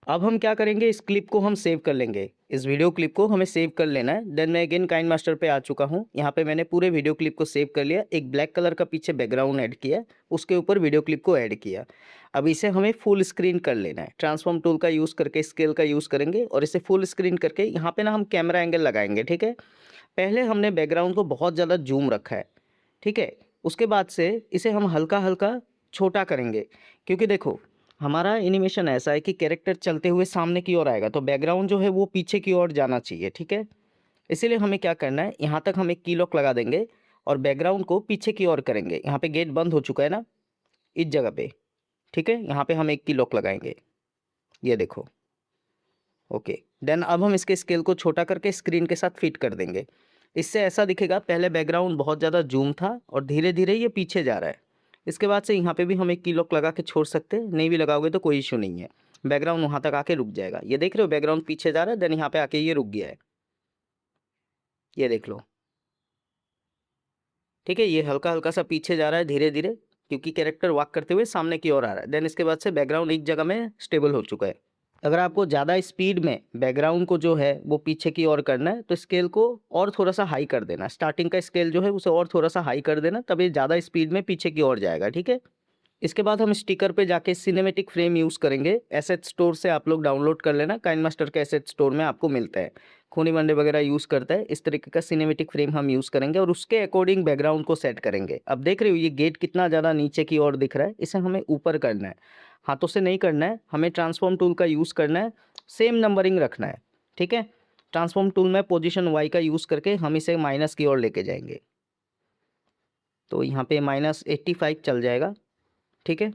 अब हम क्या करेंगे, इस क्लिप को हम सेव कर लेंगे। इस वीडियो क्लिप को हमें सेव कर लेना है। देन मैं अगेन काइनमास्टर पे आ चुका हूँ। यहाँ पे मैंने पूरे वीडियो क्लिप को सेव कर लिया। एक ब्लैक कलर का पीछे बैकग्राउंड ऐड किया, उसके ऊपर वीडियो क्लिप को ऐड किया। अब इसे हमें फुल स्क्रीन कर लेना है। ट्रांसफॉर्म टूल का यूज़ करके स्केल का यूज़ करेंगे और इसे फुल स्क्रीन करके यहाँ पे ना हम कैमरा एंगल लगाएंगे, ठीक है? पहले हमने बैकग्राउंड को बहुत ज़्यादा जूम रखा है, ठीक है? उसके बाद से इसे हम हल्का-हल्का छोटा करेंगे, क्योंकि देखो हमारा एनिमेशन ऐसा है कि कैरेक्टर चलते हुए सामने की ओर आएगा, तो बैकग्राउंड जो है वो पीछे की ओर जाना चाहिए, ठीक है? इसीलिए हमें क्या करना है, यहाँ तक हम एक की लॉक लगा देंगे और बैकग्राउंड को पीछे की ओर करेंगे। यहाँ पे गेट बंद हो चुका है ना, इस जगह पे, ठीक है? यहाँ पे हम एक की लॉक लगाएंगे, ये देखो, ओके। देन अब हम इसके स्केल को छोटा करके स्क्रीन के साथ फिट कर देंगे। इससे ऐसा दिखेगा, पहले बैकग्राउंड बहुत ज़्यादा जूम था और धीरे-धीरे ये पीछे जा रहा है। इसके बाद से यहाँ पे भी हम एक की लॉक लगा के छोड़ सकते हैं, नहीं भी लगाओगे तो कोई इश्यू नहीं है। बैकग्राउंड वहाँ तक आके रुक जाएगा। ये देख रहे हो बैकग्राउंड पीछे जा रहा है, देन यहाँ पे आके ये रुक गया है। ये देख लो, ठीक है? ये हल्का-हल्का सा पीछे जा रहा है धीरे-धीरे, क्योंकि कैरेक्टर वॉक करते हुए सामने की ओर आ रहा है। देन इसके बाद से बैकग्राउंड एक जगह में स्टेबल हो चुका है। अगर आपको ज़्यादा स्पीड में बैकग्राउंड को जो है वो पीछे की ओर करना है, तो स्केल को और थोड़ा-सा हाई कर देना। स्टार्टिंग का स्केल जो है उसे और थोड़ा-सा हाई कर देना, तब ये ज़्यादा स्पीड में पीछे की ओर जाएगा, ठीक है? इसके बाद हम स्टिकर पे जाके सिनेमैटिक फ्रेम यूज़ करेंगे। एसेट स्टोर से आप लोग डाउनलोड कर लेना, काइनमास्टर के एसेट स्टोर में आपको मिलता है। खूनी मंडे वगैरह यूज़ करता है, इस तरीके का सिनेमैटिक फ्रेम हम यूज़ करेंगे और उसके अकॉर्डिंग बैकग्राउंड को सेट करेंगे। अब देख रहे हो ये गेट कितना ज़्यादा नीचे की ओर दिख रहा है, इसे हमें ऊपर करना है। हाथों से नहीं करना है, हमें ट्रांसफॉर्म टूल का यूज़ करना है, सेम नंबरिंग रखना है, ठीक है? ट्रांसफॉर्म टूल में पोजीशन वाई का यूज़ करके हम इसे माइनस की ओर लेके जाएँगे। तो यहाँ पे -85 चल जाएगा, ठीक है?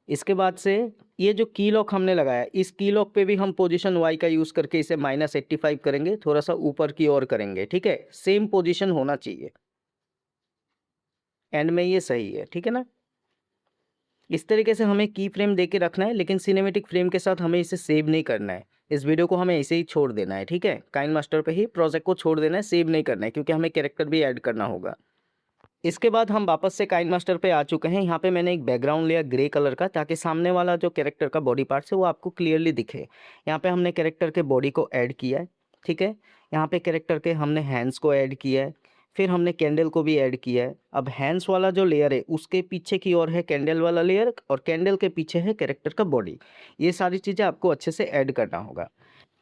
इसके बाद से ये जो की लॉक हमने लगाया, इस की लॉक पे भी हम पोजीशन वाई का यूज़ करके इसे -85 करेंगे, थोड़ा-सा ऊपर की ओर करेंगे, ठीक है? सेम पोजीशन होना चाहिए। एंड में ये सही है, ठीक है ना? इस तरीके से हमें की फ्रेम दे के रखना है, लेकिन सिनेमैटिक फ्रेम के साथ हमें इसे सेव नहीं करना है। इस वीडियो को हमें ऐसे ही छोड़ देना है, ठीक है? काइनमास्टर पे ही प्रोजेक्ट को छोड़ देना है, सेव नहीं करना है, क्योंकि हमें कैरेक्टर भी ऐड करना होगा। इसके बाद हम वापस से काइनमास्टर पे आ चुके हैं। यहाँ पे मैंने एक बैकग्राउंड लिया ग्रे कलर का, ताकि सामने वाला जो कैरेक्टर का बॉडी पार्ट्स है वो आपको क्लियरली दिखे। यहाँ पे हमने कैरेक्टर के बॉडी को ऐड किया है, ठीक है? यहाँ पे कैरेक्टर के हमने हैंड्स को ऐड किया है, फिर हमने कैंडल को भी ऐड किया है। अब हैंड्स वाला जो लेयर है उसके पीछे की ओर है कैंडल वाला लेयर और कैंडल के पीछे है कैरेक्टर का बॉडी। ये सारी चीज़ें आपको अच्छे से ऐड करना होगा।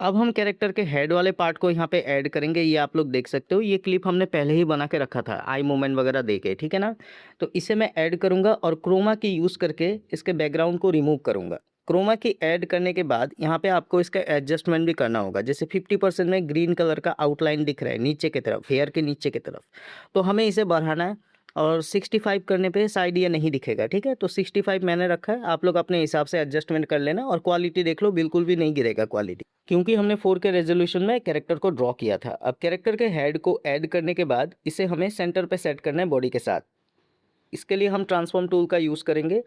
अब हम कैरेक्टर के हेड वाले पार्ट को यहाँ पे ऐड करेंगे। ये आप लोग देख सकते हो, ये क्लिप हमने पहले ही बना के रखा था आई मूवमेंट वगैरह दे के, ठीक है ना। तो इसे मैं ऐड करूँगा और क्रोमा की यूज़ करके इसके बैकग्राउंड को रिमूव करूँगा। क्रोमा की ऐड करने के बाद यहाँ पे आपको इसका एडजस्टमेंट भी करना होगा। जैसे 50% में ग्रीन कलर का आउटलाइन दिख रहा है नीचे की तरफ, हेयर के नीचे की तरफ, तो हमें इसे बढ़ाना है। और 65 करने पे शायद ये नहीं दिखेगा, ठीक है। तो 65 मैंने रखा है, आप लोग अपने हिसाब से एडजस्टमेंट कर लेना। और क्वालिटी देख लो, बिल्कुल भी नहीं गिरेगा क्वालिटी, क्योंकि हमने 4K रेजोल्यूशन में कैरेक्टर को ड्रॉ किया था। अब कैरेक्टर के हेड को ऐड करने के बाद इसे हमें सेंटर पे सेट करना है बॉडी के साथ। इसके लिए हम ट्रांसफॉर्म टूल का यूज़ करेंगे।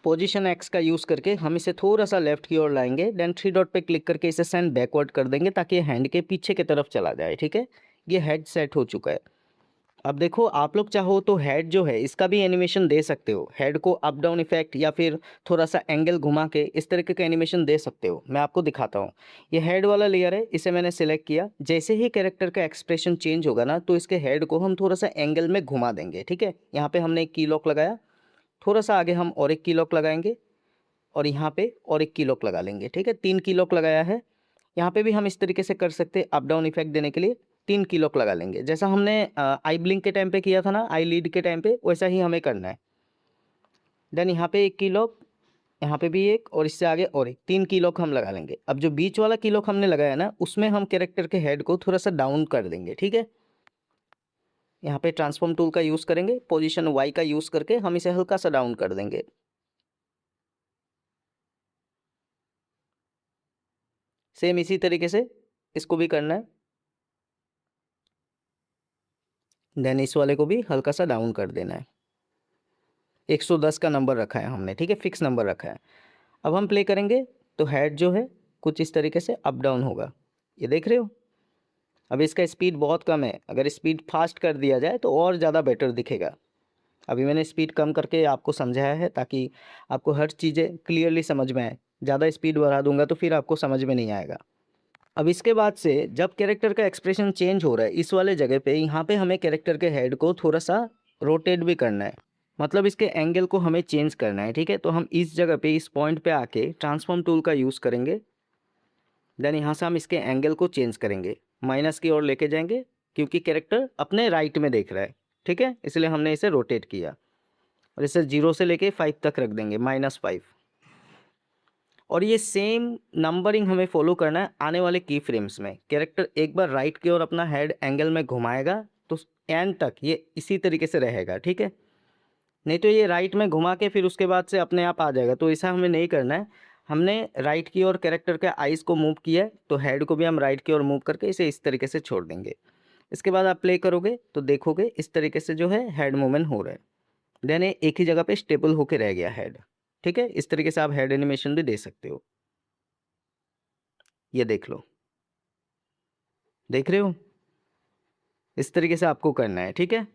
पोजीशन एक्स का यूज़ करके हम इसे थोड़ा सा लेफ्ट की ओर लाएंगे, देन 3 डॉट पे क्लिक करके इसे सेंड बैकवर्ड कर देंगे ताकि ये हैंड के पीछे की तरफ चला जाए, ठीक है। ये हेड सेट हो चुका है। अब देखो, आप लोग चाहो तो हेड जो है इसका भी एनिमेशन दे सकते हो। हेड को अप डाउन इफेक्ट या फिर थोड़ा सा एंगल घुमा के इस तरीके का एनिमेशन दे सकते हो। मैं आपको दिखाता हूँ। ये हेड वाला लेयर है, इसे मैंने सिलेक्ट किया। जैसे ही कैरेक्टर का एक्सप्रेशन चेंज होगा ना, तो इसके हेड को हम थोड़ा सा एंगल में घुमा देंगे, ठीक है। यहाँ पे हमने एक की लॉक लगाया, थोड़ा सा आगे हम और एक की लॉक लगाएंगे और यहाँ पे और एक की लॉक लगा लेंगे, ठीक है। 3 की लॉक लगाया है। यहाँ पे भी हम इस तरीके से कर सकते हैं, अप डाउन इफेक्ट देने के लिए 3 की लॉक लगा लेंगे। जैसा हमने आई ब्लिंक के टाइम पे किया था ना, आई लीड के टाइम पे, वैसा ही हमें करना है। देन यहाँ पे एक की लॉक, यहाँ पे भी एक, और इससे आगे और एक, 3 की लॉक हम लगा लेंगे। अब जो बीच वाला की लॉक हमने लगाया ना, उसमें हम कैरेक्टर के हेड को थोड़ा सा डाउन कर देंगे, ठीक है। यहाँ पे ट्रांसफॉर्म टूल का यूज़ करेंगे, पोजीशन वाई का यूज़ करके हम इसे हल्का सा डाउन कर देंगे। सेम इसी तरीके से इसको भी करना है। देन इस वाले को भी हल्का सा डाउन कर देना है। 110 का नंबर रखा है हमने, ठीक है, फिक्स नंबर रखा है। अब हम प्ले करेंगे तो हेड जो है कुछ इस तरीके से अप डाउन होगा, ये देख रहे हो। अब इसका स्पीड बहुत कम है, अगर स्पीड फास्ट कर दिया जाए तो और ज़्यादा बेटर दिखेगा। अभी मैंने स्पीड कम करके आपको समझाया है ताकि आपको हर चीज़ें क्लियरली समझ में आए। ज़्यादा स्पीड बढ़ा दूंगा तो फिर आपको समझ में नहीं आएगा। अब इसके बाद से जब कैरेक्टर का एक्सप्रेशन चेंज हो रहा है, इस वाले जगह पे यहाँ पे हमें कैरेक्टर के हेड को थोड़ा सा रोटेट भी करना है। मतलब इसके एंगल को हमें चेंज करना है, ठीक है। तो हम इस जगह पे, इस पॉइंट पे आके ट्रांसफॉर्म टूल का यूज़ करेंगे। देन यहाँ से हम इसके एंगल को चेंज करेंगे, माइनस की ओर लेके जाएंगे, क्योंकि कैरेक्टर अपने राइट में देख रहा है, ठीक है, इसलिए हमने इसे रोटेट किया। और इसे 0 से लेके 5 तक रख देंगे, -5। और ये सेम नंबरिंग हमें फॉलो करना है आने वाले की फ्रेम्स में। कैरेक्टर एक बार राइट की ओर अपना हेड एंगल में घुमाएगा तो एंड तक ये इसी तरीके से रहेगा, ठीक है। नहीं तो ये राइट में घुमा के फिर उसके बाद से अपने आप आ जाएगा, तो ऐसा हमें नहीं करना है। हमने राइट की ओर कैरेक्टर के आइज़ को मूव किया है, तो हेड को भी हम राइट की ओर मूव करके इसे इस तरीके से छोड़ देंगे। इसके बाद आप प्ले करोगे तो देखोगे इस तरीके से जो है हेड मूवमेंट हो रहा है। देन ये एक ही जगह पे स्टेबल होके रह गया हेड, ठीक है। इस तरीके से आप हेड एनिमेशन भी दे सकते हो। ये देख लो, देख रहे हो, इस तरीके से आपको करना है, ठीक है।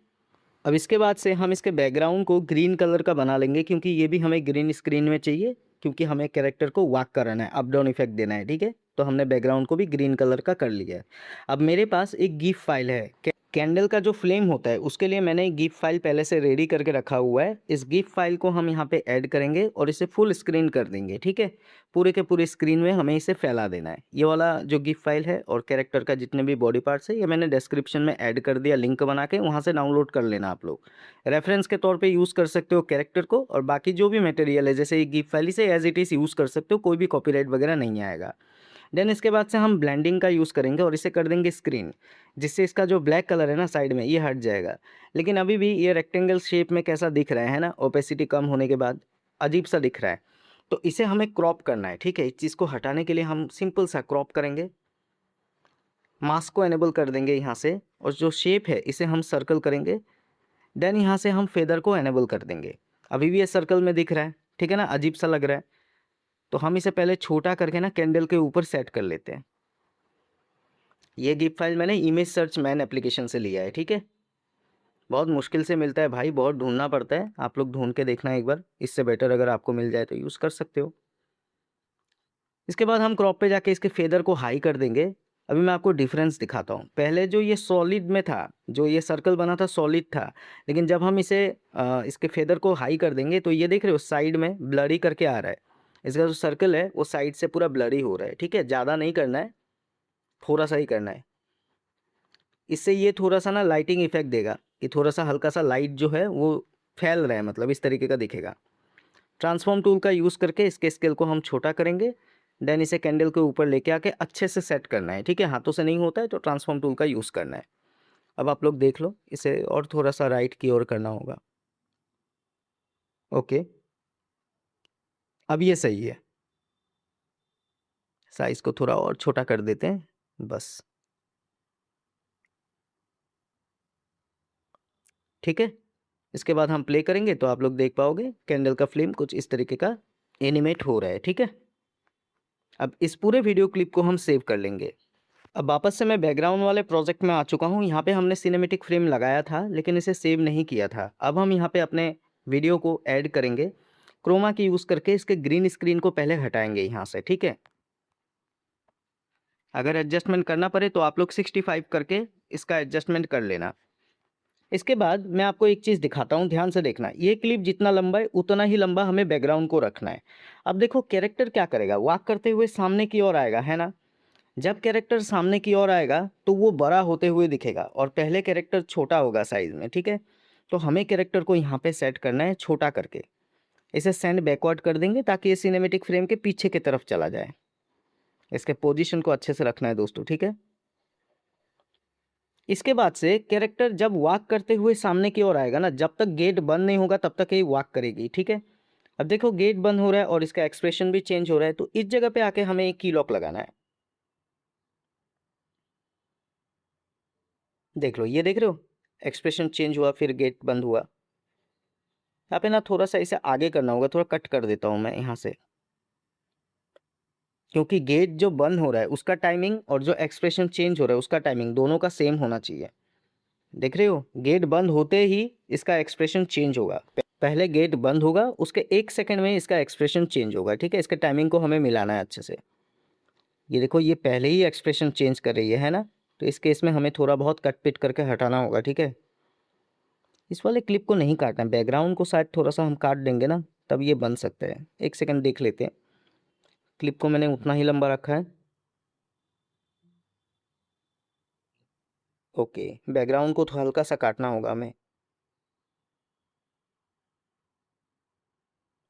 अब इसके बाद से हम इसके बैकग्राउंड को ग्रीन कलर का बना लेंगे, क्योंकि ये भी हमें ग्रीन स्क्रीन में चाहिए, क्योंकि हमें कैरेक्टर को वॉक कराना है, अप डाउन इफेक्ट देना है, ठीक है। तो हमने बैकग्राउंड को भी ग्रीन कलर का कर लिया है। अब मेरे पास एक गिफ फाइल है, कैंडल का जो फ्लेम होता है उसके लिए मैंने एक गिफ फाइल पहले से रेडी करके रखा हुआ है। इस गिफ फाइल को हम यहाँ पे ऐड करेंगे और इसे फुल स्क्रीन कर देंगे, ठीक है। पूरे के पूरे स्क्रीन में हमें इसे फैला देना है। ये वाला जो गिफ फाइल है और कैरेक्टर का जितने भी बॉडी पार्ट्स है, ये मैंने डिस्क्रिप्शन में ऐड कर दिया, लिंक बना के, वहाँ से डाउनलोड कर लेना आप लोग। रेफरेंस के तौर पे यूज़ कर सकते हो कैरेक्टर को, और बाकी जो भी मटेरियल है जैसे ये गिफ फाइल, इसे एज इट इज़ यूज़ कर सकते हो, कोई भी कॉपीराइट वगैरह नहीं आएगा। देन इसके बाद से हम ब्लेंडिंग का यूज़ करेंगे और इसे कर देंगे स्क्रीन, जिससे इसका जो ब्लैक कलर है ना साइड में, ये हट जाएगा। लेकिन अभी भी ये रेक्टेंगल शेप में कैसा दिख रहा है ना, ओपेसिटी कम होने के बाद अजीब सा दिख रहा है। तो इसे हमें क्रॉप करना है, ठीक है। इस चीज़ को हटाने के लिए हम सिंपल सा क्रॉप करेंगे, मास्क को एनेबल कर देंगे यहाँ से, और जो शेप है इसे हम सर्कल करेंगे। देन यहाँ से हम फेदर को एनेबल कर देंगे। अभी भी ये सर्कल में दिख रहा है, ठीक है ना, अजीब सा लग रहा है। तो हम इसे पहले छोटा करके ना कैंडल के ऊपर सेट कर लेते हैं। ये गिफ फाइल मैंने इमेज सर्च मैन एप्लीकेशन से लिया है, ठीक है। बहुत मुश्किल से मिलता है भाई, बहुत ढूंढना पड़ता है। आप लोग ढूंढ के देखना एक बार, इससे बेटर अगर आपको मिल जाए तो यूज़ कर सकते हो। इसके बाद हम क्रॉप पे जाके इसके फेदर को हाई कर देंगे, अभी मैं आपको डिफरेंस दिखाता हूँ। पहले जो ये सॉलिड में था, जो ये सर्कल बना था सॉलिड था, लेकिन जब हम इसे इसके फेदर को हाई कर देंगे तो ये देख रहे हो साइड में ब्लरी करके आ रहा है। इसका जो सर्कल है वो साइड से पूरा ब्लरी हो रहा है, ठीक है। ज़्यादा नहीं करना है, थोड़ा सा ही करना है। इससे ये थोड़ा सा ना लाइटिंग इफेक्ट देगा, कि थोड़ा सा हल्का सा लाइट जो है वो फैल रहा है, मतलब इस तरीके का दिखेगा। ट्रांसफॉर्म टूल का यूज़ करके इसके स्केल को हम छोटा करेंगे, देन इसे कैंडल के ऊपर लेके आके अच्छे से सेट करना है, ठीक है। हाथों से नहीं होता है तो ट्रांसफॉर्म टूल का यूज़ करना है। अब आप लोग देख लो, इसे और थोड़ा सा राइट की ओर करना होगा। ओके, अब ये सही है। साइज़ को थोड़ा और छोटा कर देते हैं, बस। ठीक है, इसके बाद हम प्ले करेंगे तो आप लोग देख पाओगे कैंडल का फ्लेम कुछ इस तरीके का एनिमेट हो रहा है, ठीक है। अब इस पूरे वीडियो क्लिप को हम सेव कर लेंगे। अब वापस से मैं बैकग्राउंड वाले प्रोजेक्ट में आ चुका हूँ। यहाँ पे हमने सिनेमैटिक फ्रेम लगाया था लेकिन इसे सेव नहीं किया था। अब हम यहाँ पे अपने वीडियो को ऐड करेंगे, क्रोमा की यूज़ करके इसके ग्रीन स्क्रीन को पहले हटाएंगे यहाँ से, ठीक है। अगर एडजस्टमेंट करना पड़े तो आप लोग 65 करके इसका एडजस्टमेंट कर लेना। इसके बाद मैं आपको एक चीज़ दिखाता हूँ, ध्यान से देखना। ये क्लिप जितना लंबा है उतना ही लंबा हमें बैकग्राउंड को रखना है। अब देखो कैरेक्टर क्या करेगा, वॉक करते हुए सामने की ओर आएगा, है ना। जब कैरेक्टर सामने की ओर आएगा तो वो बड़ा होते हुए दिखेगा और पहले कैरेक्टर छोटा होगा साइज़ में, ठीक है। तो हमें कैरेक्टर को यहाँ पे सेट करना है छोटा करके। इसे सेंड बैकवर्ड कर देंगे ताकि ये सिनेमैटिक फ्रेम के पीछे की तरफ चला जाए। इसके पोजीशन को अच्छे से रखना है दोस्तों, ठीक है। इसके बाद से कैरेक्टर जब वॉक करते हुए सामने की ओर आएगा ना, जब तक गेट बंद नहीं होगा तब तक ये वॉक करेगी, ठीक है। अब देखो गेट बंद हो रहा है और इसका एक्सप्रेशन भी चेंज हो रहा है, तो इस जगह पे आके हमें एक की लॉक लगाना है। देख लो, ये देख रहे हो एक्सप्रेशन चेंज हुआ, फिर गेट बंद हुआ। यहाँ पे ना थोड़ा सा इसे आगे करना होगा, थोड़ा कट कर देता हूँ मैं यहाँ से, क्योंकि गेट जो बंद हो रहा है उसका टाइमिंग और जो एक्सप्रेशन चेंज हो रहा है उसका टाइमिंग दोनों का सेम होना चाहिए। देख रहे हो, गेट बंद होते ही इसका एक्सप्रेशन चेंज होगा। पहले गेट बंद होगा, उसके 1 सेकंड में इसका एक्सप्रेशन चेंज होगा, ठीक है। इसके टाइमिंग को हमें मिलाना है अच्छे से। ये देखो, ये पहले ही एक्सप्रेशन चेंज कर रही है ना। तो इस केस में हमें थोड़ा बहुत कट पिट करके हटाना होगा, ठीक है। इस वाले क्लिप को नहीं काटना, बैकग्राउंड को शायद थोड़ा सा हम काट देंगे ना, तब ये बन सकता है। 1 सेकंड देख लेते हैं। क्लिप को मैंने उतना ही लंबा रखा है। ओके, बैकग्राउंड को थोड़ा हल्का सा काटना होगा हमें।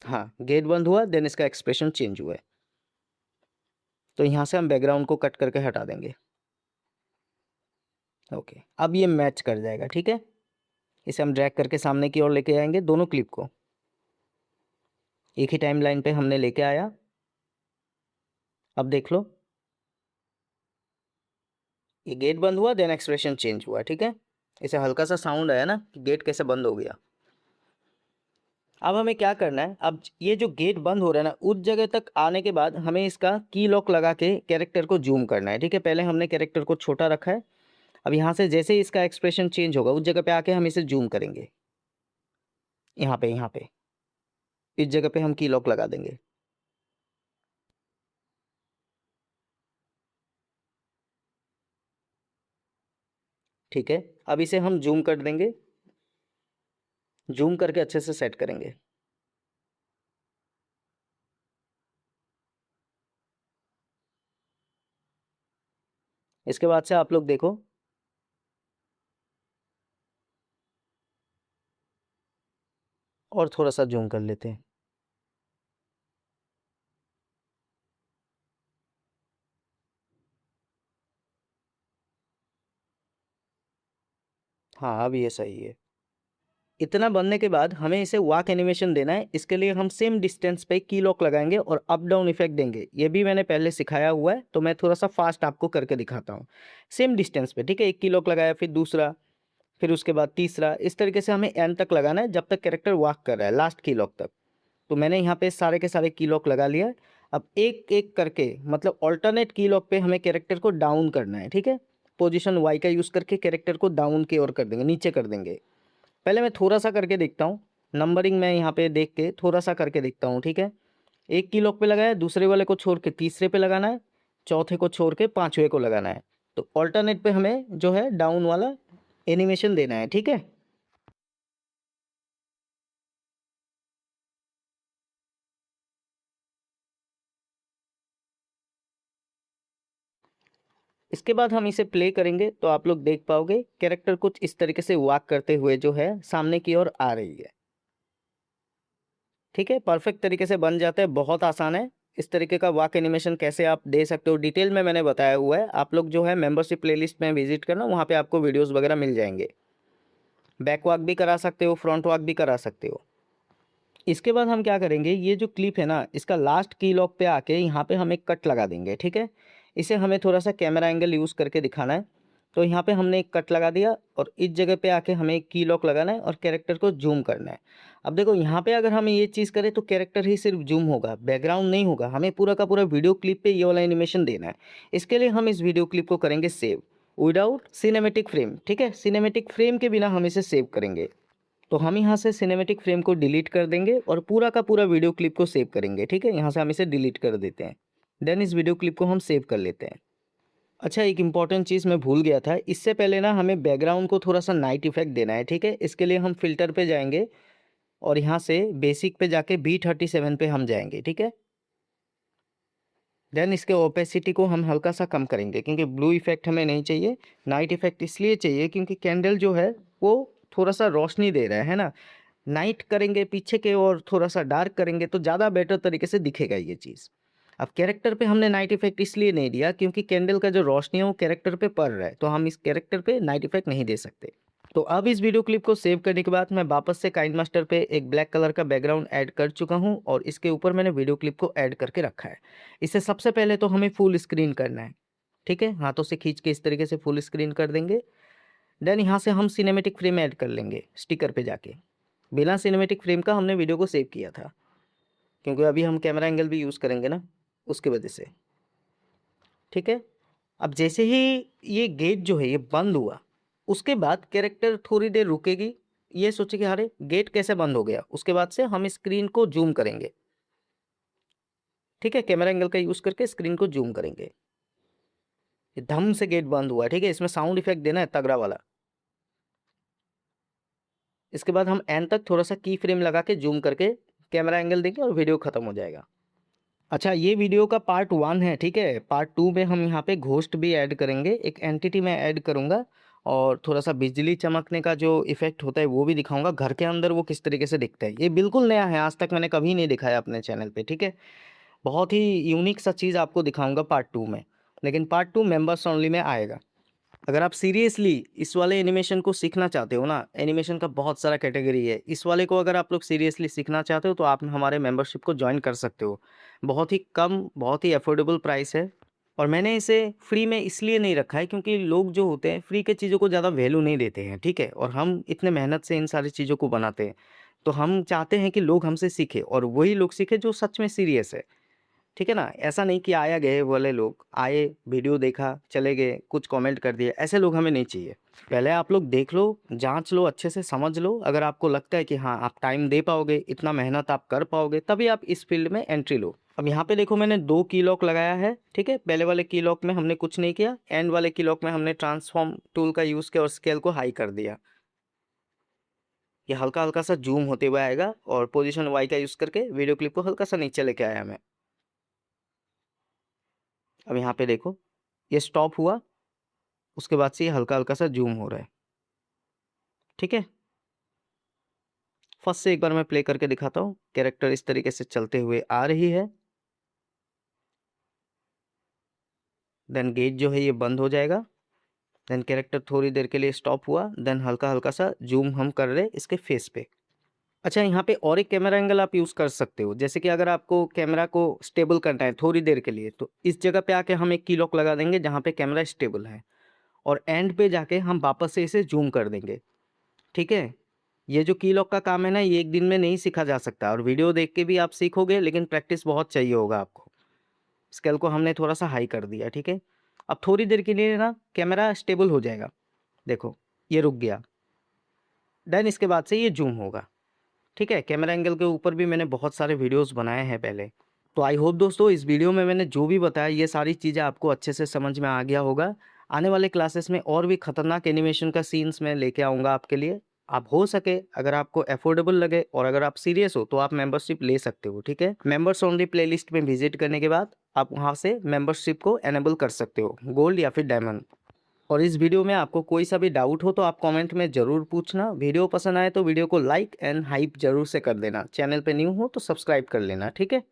हाँ, गेट बंद हुआ, देन इसका एक्सप्रेशन चेंज हुआ है, तो यहाँ से हम बैकग्राउंड को कट करके हटा देंगे। ओके, अब ये मैच कर जाएगा, ठीक है। इसे हम ड्रैग करके सामने की ओर लेके आएंगे दोनों क्लिप को। एक ही टाइम लाइन पे हमने लेके आया। अब देख लो, ये गेट बंद हुआ, देन एक्सप्रेशन चेंज हुआ, ठीक है। इसे हल्का सा साउंड आया ना, गेट कैसे बंद हो गया। अब हमें क्या करना है, अब ये जो गेट बंद हो रहा है ना, उस जगह तक आने के बाद हमें इसका की लॉक लगा के कैरेक्टर को जूम करना है, ठीक है। पहले हमने कैरेक्टर को छोटा रखा है। अब यहाँ से जैसे ही इसका एक्सप्रेशन चेंज होगा उस जगह पे आके हम इसे जूम करेंगे। यहाँ पे इस जगह पे हम की लॉक लगा देंगे। ठीक है, अब इसे हम जूम कर देंगे, जूम करके अच्छे से सेट करेंगे। इसके बाद से आप लोग देखो, और थोड़ा सा जूम कर लेते हैं। हाँ, अब ये सही है। इतना बनने के बाद हमें इसे वॉक एनिमेशन देना है। इसके लिए हम सेम डिस्टेंस पे की लॉक लगाएंगे और अप डाउन इफेक्ट देंगे। ये भी मैंने पहले सिखाया हुआ है, तो मैं थोड़ा सा फास्ट आपको करके दिखाता हूँ। सेम डिस्टेंस पे, ठीक है। एक की लॉक लगाया, फिर दूसरा, फिर उसके बाद तीसरा। इस तरीके से हमें एंड तक लगाना है, जब तक कैरेक्टर वॉक कर रहा है, लास्ट की लॉक तक। तो मैंने यहाँ पे सारे के सारे की लॉक लगा लिया है। अब एक एक करके, मतलब ऑल्टरनेट की लॉक पे हमें कैरेक्टर को डाउन करना है, ठीक है। पोजीशन वाई का यूज़ करके कैरेक्टर को डाउन की ओर कर देंगे, नीचे कर देंगे। पहले मैं थोड़ा सा करके देखता हूँ, नंबरिंग मैं यहाँ पे देख के थोड़ा सा करके देखता हूँ, ठीक है। एक की लॉक पे लगाया, दूसरे वाले को छोड़ के तीसरे पे लगाना है, चौथे को छोड़ के पांचवे को लगाना है। तो ऑल्टरनेट पे हमें जो है डाउन वाला एनिमेशन देना है, ठीक है। इसके बाद हम इसे प्ले करेंगे तो आप लोग देख पाओगे कैरेक्टर कुछ इस तरीके से वॉक करते हुए जो है सामने की ओर आ रही है। ठीक है, परफेक्ट तरीके से बन जाता है, बहुत आसान है। इस तरीके का वॉक एनिमेशन कैसे आप दे सकते हो डिटेल में मैंने बताया हुआ है। आप लोग जो है मेंबरशिप प्लेलिस्ट में विजिट करना, वहाँ पे आपको वीडियोस वगैरह मिल जाएंगे। बैक वॉक भी करा सकते हो, फ्रंट वॉक भी करा सकते हो। इसके बाद हम क्या करेंगे, ये जो क्लिप है ना, इसका लास्ट की लॉक पे आके यहाँ पे हम एक कट लगा देंगे, ठीक है। इसे हमें थोड़ा सा कैमरा एंगल यूज़ करके दिखाना है। तो यहाँ पे हमने एक कट लगा दिया और इस जगह पे आके हमें एक की लॉक लगाना है और कैरेक्टर को जूम करना है। अब देखो यहाँ पे अगर हम ये चीज़ करें तो कैरेक्टर ही सिर्फ जूम होगा, बैकग्राउंड नहीं होगा। हमें पूरा का पूरा वीडियो क्लिप पे ये वाला एनिमेशन देना है। इसके लिए हम इस वीडियो क्लिप को करेंगे सेव विदाउट सिनेमेटिक फ्रेम, ठीक है। सिनेमेटिक फ्रेम के बिना हम इसे सेव करेंगे। तो हम यहाँ से सिनेमैटिक फ्रेम को डिलीट कर देंगे और पूरा का पूरा वीडियो क्लिप को सेव करेंगे, ठीक है। यहाँ से हम इसे डिलीट कर देते हैं। देन इस वीडियो क्लिप को हम सेव कर लेते हैं। अच्छा, एक इंपॉर्टेंट चीज़ मैं भूल गया था, इससे पहले ना हमें बैकग्राउंड को थोड़ा सा नाइट इफेक्ट देना है, ठीक है। इसके लिए हम फिल्टर पे जाएंगे और यहाँ से बेसिक पे जाके B37 पे हम जाएंगे, ठीक है। देन इसके ओपेसिटी को हम हल्का सा कम करेंगे क्योंकि ब्लू इफेक्ट हमें नहीं चाहिए। नाइट इफेक्ट इसलिए चाहिए क्योंकि कैंडल जो है वो थोड़ा सा रोशनी दे रहा है ना। नाइट करेंगे पीछे के और थोड़ा सा डार्क करेंगे तो ज़्यादा बेटर तरीके से दिखेगा ये चीज़। अब कैरेक्टर पे हमने नाइट इफेक्ट इसलिए नहीं दिया क्योंकि कैंडल का जो रोशनी है वो कैरेक्टर पे पड़ रहा है, तो हम इस कैरेक्टर पे नाइट इफेक्ट नहीं दे सकते। तो अब इस वीडियो क्लिप को सेव करने के बाद मैं वापस से काइन मास्टर पे एक ब्लैक कलर का बैकग्राउंड ऐड कर चुका हूँ और इसके ऊपर मैंने वीडियो क्लिप को ऐड करके रखा है। इसे सबसे पहले तो हमें फुल स्क्रीन करना है, ठीक है। हाथों से खींच के इस तरीके से फुल स्क्रीन कर देंगे। देन यहाँ से हम सिनेमेटिक फ्रेम ऐड कर लेंगे स्टिकर पे जाके। बिना सिनेमेटिक फ्रेम का हमने वीडियो को सेव किया था क्योंकि अभी हम कैमरा एंगल भी यूज़ करेंगे ना, उसकी वजह से, ठीक है। अब जैसे ही ये गेट जो है ये बंद हुआ, उसके बाद कैरेक्टर थोड़ी देर रुकेगी, ये सोचे कि अरे गेट कैसे बंद हो गया। उसके बाद से हम स्क्रीन को जूम करेंगे, ठीक है। कैमरा एंगल का यूज़ करके स्क्रीन को जूम करेंगे। ये धम से गेट बंद हुआ, ठीक है। इसमें साउंड इफेक्ट देना है तगड़ा वाला। इसके बाद हम एंड तक थोड़ा सा की फ्रेम लगा के जूम करके कैमरा एंगल देंगे और वीडियो खत्म हो जाएगा। अच्छा, ये वीडियो का पार्ट 1 है, ठीक है। पार्ट 2 में हम यहाँ पे घोस्ट भी ऐड करेंगे, एक एंटिटी मैं ऐड करूँगा और थोड़ा सा बिजली चमकने का जो इफेक्ट होता है वो भी दिखाऊंगा। घर के अंदर वो किस तरीके से दिखता है, ये बिल्कुल नया है, आज तक मैंने कभी नहीं दिखाया अपने चैनल पे, ठीक है। बहुत ही यूनिक सा चीज़ आपको दिखाऊंगा पार्ट 2 में, लेकिन पार्ट 2 मेंबर्स ओनली में आएगा। अगर आप सीरियसली इस वाले एनिमेशन को सीखना चाहते हो ना, एनिमेशन का बहुत सारा कैटेगरी है, इस वाले को अगर आप लोग सीरियसली सीखना चाहते हो तो आप हमारे मेंबरशिप को ज्वाइन कर सकते हो। बहुत ही कम, बहुत ही अफोर्डेबल प्राइस है। और मैंने इसे फ्री में इसलिए नहीं रखा है क्योंकि लोग जो होते हैं फ्री के चीज़ों को ज़्यादा वैल्यू नहीं देते हैं, ठीक है। और हम इतने मेहनत से इन सारी चीज़ों को बनाते हैं, तो हम चाहते हैं कि लोग हमसे सीखें और वही लोग सीखें जो सच में सीरियस है, ठीक है ना। ऐसा नहीं कि आया गए वाले लोग आए, वीडियो देखा चले गए, कुछ कमेंट कर दिए, ऐसे लोग हमें नहीं चाहिए। पहले आप लोग देख लो, जांच लो, अच्छे से समझ लो। अगर आपको लगता है कि हाँ आप टाइम दे पाओगे, इतना मेहनत आप कर पाओगे, तभी आप इस फील्ड में एंट्री लो। अब यहाँ पे देखो मैंने 2 की लॉक लगाया है, ठीक है। पहले वाले की लॉक में हमने कुछ नहीं किया, एंड वाले की लॉक में हमने ट्रांसफॉर्म टूल का यूज़ किया और स्केल को हाई कर दिया। ये हल्का हल्का सा जूम होते हुए आएगा और पोजीशन वाई का यूज़ करके वीडियो क्लिप को हल्का सा नीचे लेके आया मैं। अब यहाँ पे देखो ये स्टॉप हुआ, उसके बाद से ये हल्का हल्का सा जूम हो रहा है, ठीक है। फर्स्ट से एक बार मैं प्ले करके दिखाता हूँ। कैरेक्टर इस तरीके से चलते हुए आ रही है। देन गेट जो है ये बंद हो जाएगा। देन कैरेक्टर थोड़ी देर के लिए स्टॉप हुआ। देन हल्का हल्का सा जूम हम कर रहे इसके फेस पे। अच्छा, यहाँ पे और एक कैमरा एंगल आप यूज़ कर सकते हो, जैसे कि अगर आपको कैमरा को स्टेबल करना है थोड़ी देर के लिए, तो इस जगह पे आके हम एक की लॉक लगा देंगे जहाँ पे कैमरा स्टेबल है और एंड पे जाके हम वापस से इसे जूम कर देंगे, ठीक है। ये जो की लॉक का काम है ना, ये एक दिन में नहीं सीखा जा सकता और वीडियो देख के भी आप सीखोगे, लेकिन प्रैक्टिस बहुत चाहिए होगा आपको। स्केल को हमने थोड़ा सा हाई कर दिया, ठीक है। अब थोड़ी देर के लिए ना कैमरा स्टेबल हो जाएगा, देखो ये रुक गया। देन इसके बाद से ये जूम होगा, ठीक है। कैमरा एंगल के ऊपर भी मैंने बहुत सारे वीडियोस बनाए हैं पहले, तो आई होप दोस्तों इस वीडियो में मैंने जो भी बताया ये सारी चीज़ें आपको अच्छे से समझ में आ गया होगा। आने वाले क्लासेस में और भी खतरनाक एनिमेशन का सीन्स मैं लेके आऊँगा आपके लिए। आप हो सके अगर आपको अफोर्डेबल लगे और अगर आप सीरियस हो तो आप मेंबरशिप ले सकते हो, ठीक है। मेंबर्स ओनली प्लेलिस्ट में विजिट करने के बाद आप वहाँ से मेंबरशिप को एनेबल कर सकते हो, गोल्ड या फिर डायमंड। और इस वीडियो में आपको कोई सा भी डाउट हो तो आप कमेंट में ज़रूर पूछना। वीडियो पसंद आए तो वीडियो को लाइक एंड हाइप जरूर से कर देना। चैनल पे न्यू हो तो सब्सक्राइब कर लेना, ठीक है।